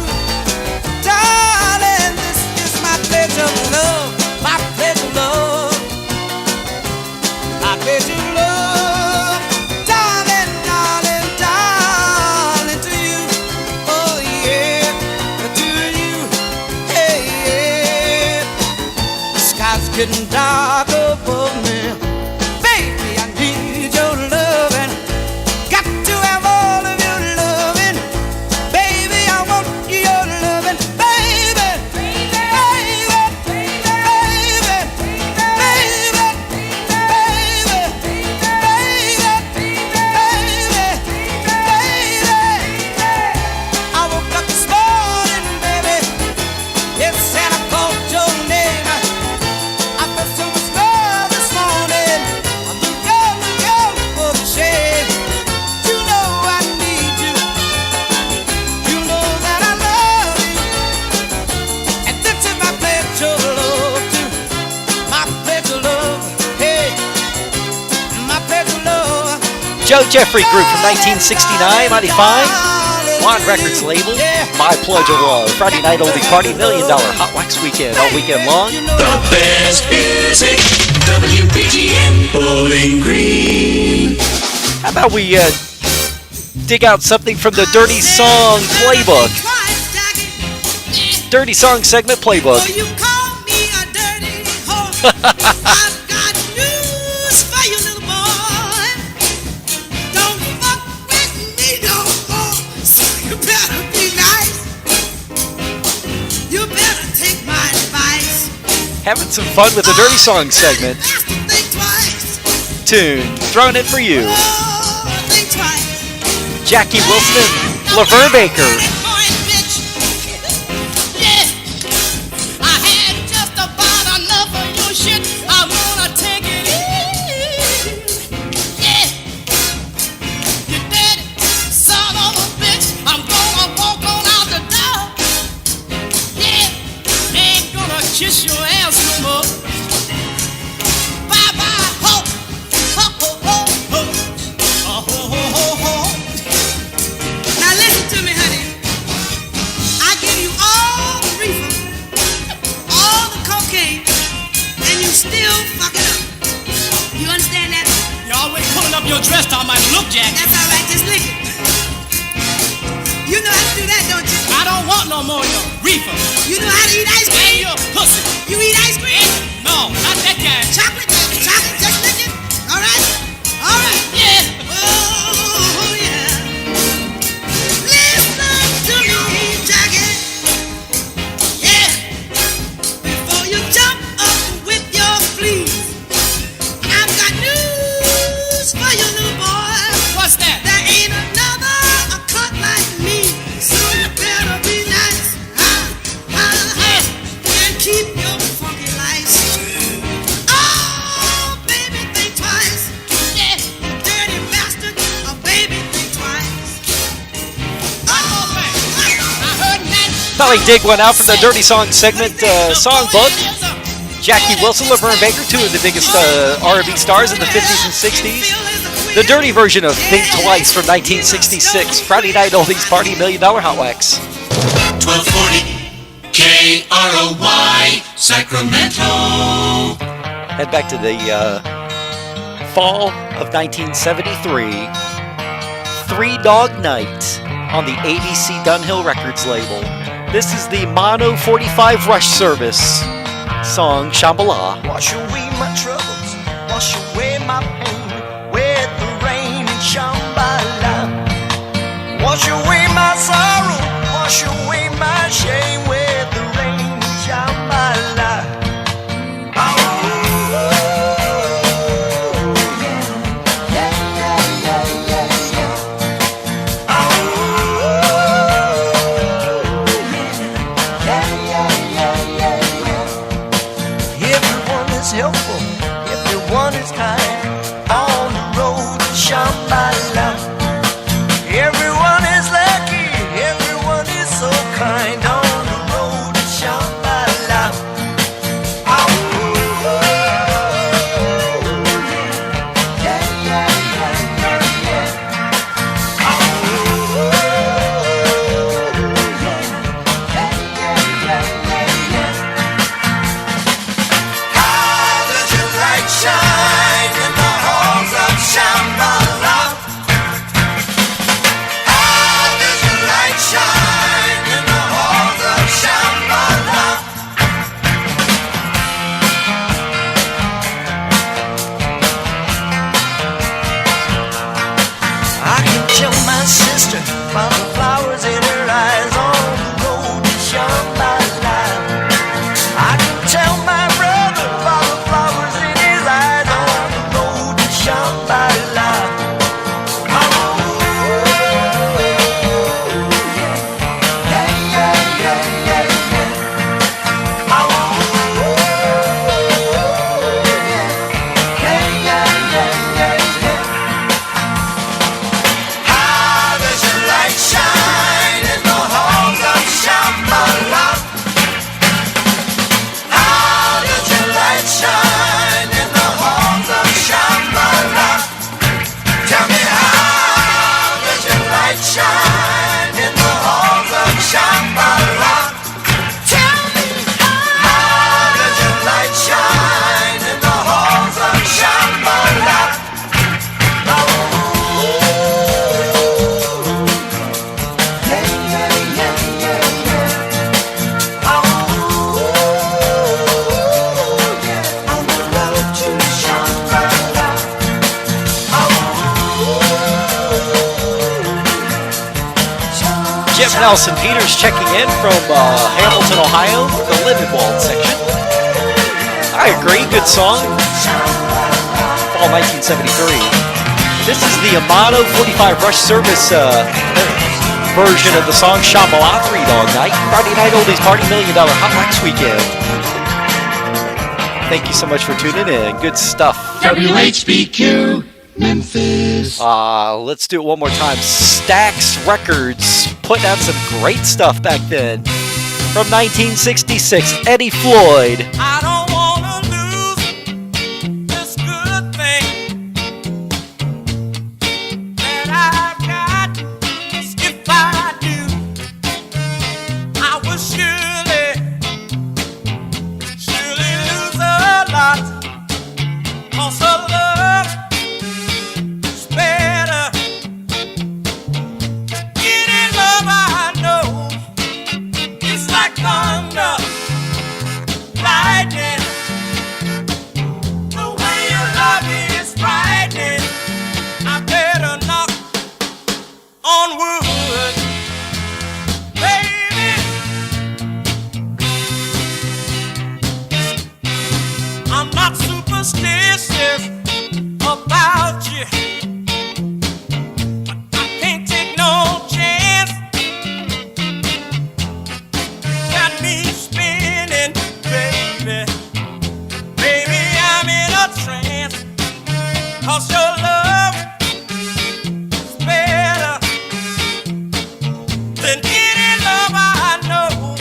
Darling, this is my pledge of love. My pledge of love. My pledge of love. Darling, darling, darling, to you. Oh yeah, to you. Hey, yeah. The sky's getting dark above me. Baby, I need your loving. Got to have all of your loving. Baby, I want your loving. Baby, baby, baby, baby, baby, I woke up this morning, baby. Yes, and I called your name. I felt so much love this morning. Little girl, for the shame. You know I need you. You know that I love you. And this is my pledge of love too. My pledge of love. Hey, my pledge of love. Joe Jeffrey Group from 1969. Mighty fine. Juan Records label, My Pledge of Love. Friday Night Oldie Party, $1 Million Hotwax Weekend. All weekend long. The best music, WPGN Bowling Green. How about we dig out something from the Dirty Song Playbook? Dirty Song Segment Playbook. You call me a dirty whore. I've got news for you, little boy. Don't fuck with me no more. So you better be nice. You better take my advice. Having some fun with the Dirty Song segment. Think twice. Tune, throwing it for you. Oh, think twice. Jackie Wilson and Laverne Baker. I had just about enough of your shit. I wanna take it in. Yeah. You dirty son of a bitch. I'm gonna walk on out the door. Yeah. Ain't gonna kiss your ass no more. Bye bye ho. Ho ho ho ho. Ho ho ho ho. Now listen to me, honey. I give you all the reefer, all the cocaine, and you still fuck it up. You understand that? You're always pulling up your dress on my look, Jack. That's all right, just lick it. You know how to do that, don't you? I don't want no more of your reefer. You know how to eat ice And cream? your pussy. You eat ice cream? No, not that kind. Chocolate, just lick it. All right? All right. Yeah. Oh, yeah. Listen to me, Jackie. Yeah. Before you jump up with your fleas, I've got news for you, little boy. What's that? There ain't another a cut like me, so you better be nice. And keep your funky lights. Oh, Thought I'd dig one out from the Dirty Song segment songbook. Jackie Wilson, Laverne Baker, two of the biggest R&B stars in the 50s and 60s. The dirty version of Think Twice from 1966. Friday Night Oldies Party, $1 Million Hotwax. 1240 KROY, Sacramento. Head back to the fall of 1973. Three Dog Night on the ABC Dunhill Records label. This is the Mono 45 Rush Service song, Shambhala. Wash away my troubles, wash away my pain with the rain and Shambhala. Wash away my sorrow, wash away my shame with the rain and Shambhala. Helpful, everyone is kind on the road to Shambhala. Everyone is lucky, everyone is so kind on the road to Shambhala. Found the flowers in her eyes on the road to Shambhala. I can tell my brother about the flowers in his eyes on the road to Shambhala. Nelson Peters checking in from Hamilton, Ohio, the Lindenwald section. I agree, good song. Fall 1973. This is the Amano 45 Rush Service version of the song Shambhala, 3 Dog Night. Friday Night Oldies Party, $1 Million Hotwax Weekend. Thank you so much for tuning in. Good stuff. WHBQ, Memphis. Let's do it one more time. Stax Records putting out some great stuff back then. From 1966, Eddie Floyd. I don't wanna lose this good thing that I've got. 'Cause if I do, I will surely lose a lot. 'Cause her love is better. Getting love, I know, it's like thunder, lightning. The way you love me is frightening. I better knock on wood, baby. I'm not superstitious about you. I can't take no chance. Got me spinning, baby. Baby, I'm in a trance. 'Cause your love is better than any love I know.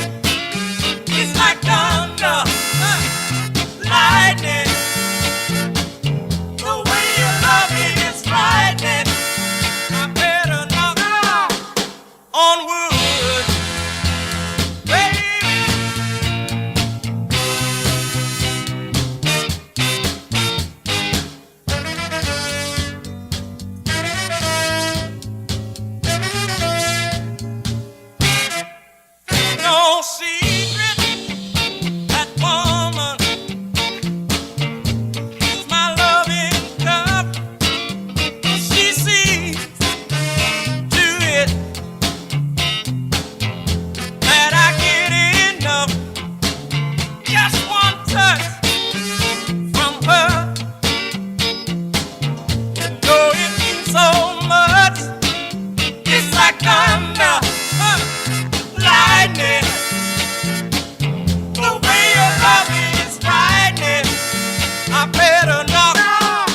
knock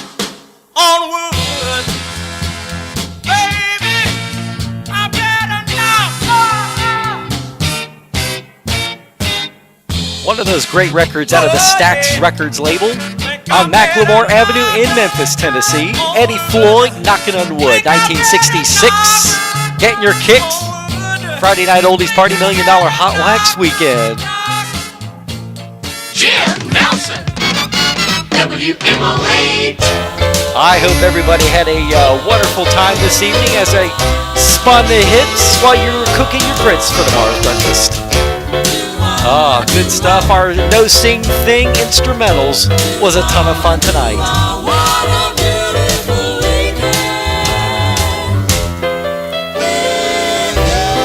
on wood. Baby, I better knock. One of those great records out of the Stax Records label. On Macklemore Avenue in Memphis, Tennessee. Eddie Floyd, Knocking on Wood, 1966. Getting your kicks. Friday night oldies party, $1 Million Hotwax weekend. Jim Nelson, WMOH. I hope everybody had a wonderful time this evening as I spun the hits while you were cooking your grits for tomorrow's breakfast. Ah, good stuff. Our No Sing Thing instrumentals was a ton of fun tonight.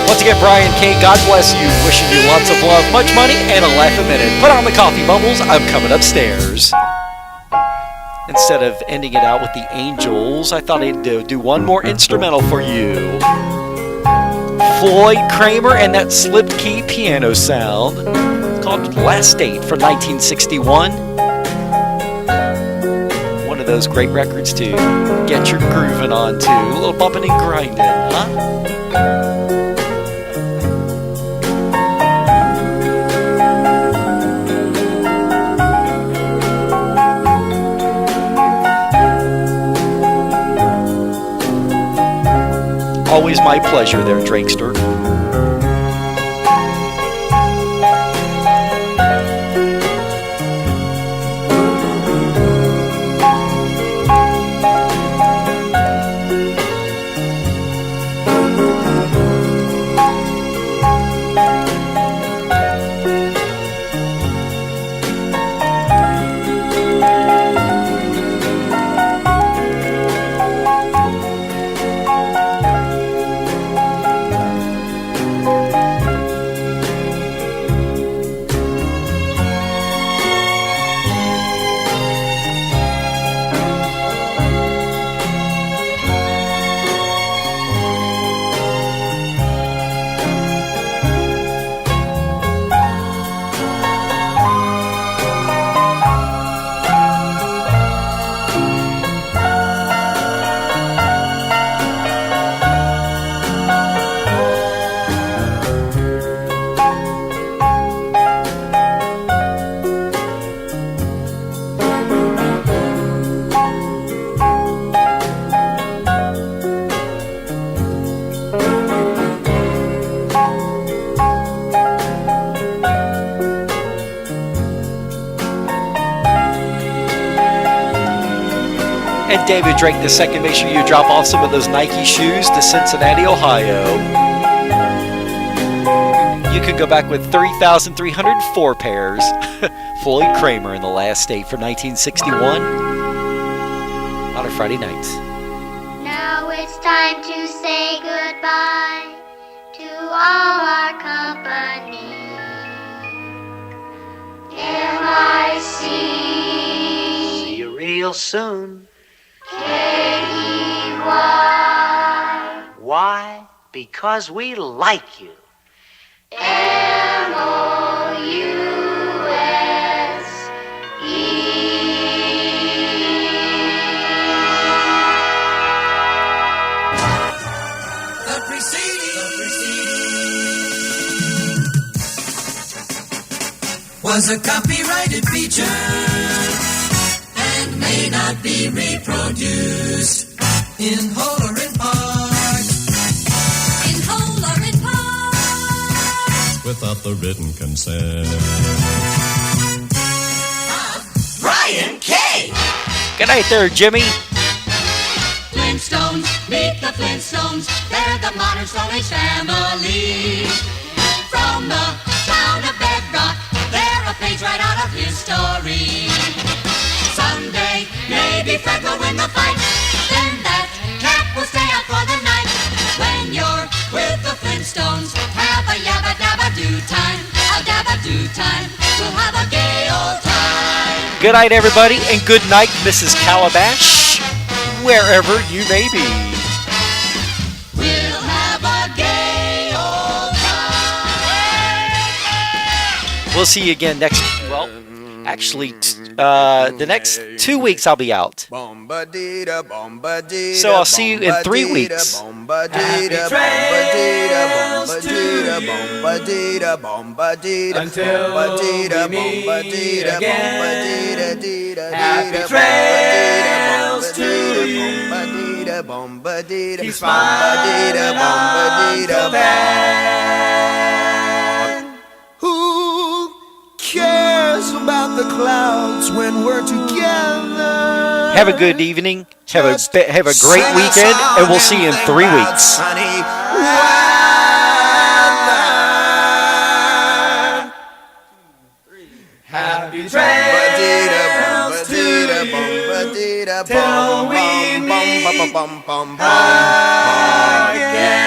Once again, Brian K., God bless you. Wishing you lots of love, much money, and a laugh a minute. Put on the coffee bubbles. I'm coming upstairs. Instead of ending it out with the Angels, I thought I'd do one more instrumental for you. Floyd Kramer and that slipped key piano sound called Last Date from 1961. One of those great records to get your grooving on to. A little bumping and grinding, huh? Always my pleasure there, Drakester. And David Drake II, make sure you drop off some of those Nike shoes to Cincinnati, Ohio. You could go back with 3,304 pairs. Floyd Kramer in the Last Date from 1961 on a Friday night. Now it's time to say goodbye to all our company. M-I-C. See you real soon. K-E-Y. Why? Because we like you. The preceding was a copyrighted feature and may not be reproduced in whole or in part. In whole or in part. Without the written consent. Brian K. Good night there, Jimmy. Flintstones, meet the Flintstones. They're the modern Stone Age family. From the town of Bedrock, they're a page right out of history. Someday, maybe Fred will win the fight. Then that cat will stay out for the night. When you're with the Flintstones, have a yabba-dabba-doo time. A dabba-doo time. We'll have a gay old time. Good night, everybody, and good night, Mrs. Calabash, wherever you may be. We'll have a gay old time. We'll see you again next. Well, Actually, the next 2 weeks I'll be out. So I'll see you in 3 weeks. Happy trails to you until we meet again. Happy trails to you. Keep smiling until then. Who cares about the clouds when we're together? Have a good evening. Have a great weekend, and we'll see you in 3 weeks. Happy trails to you till we meet again.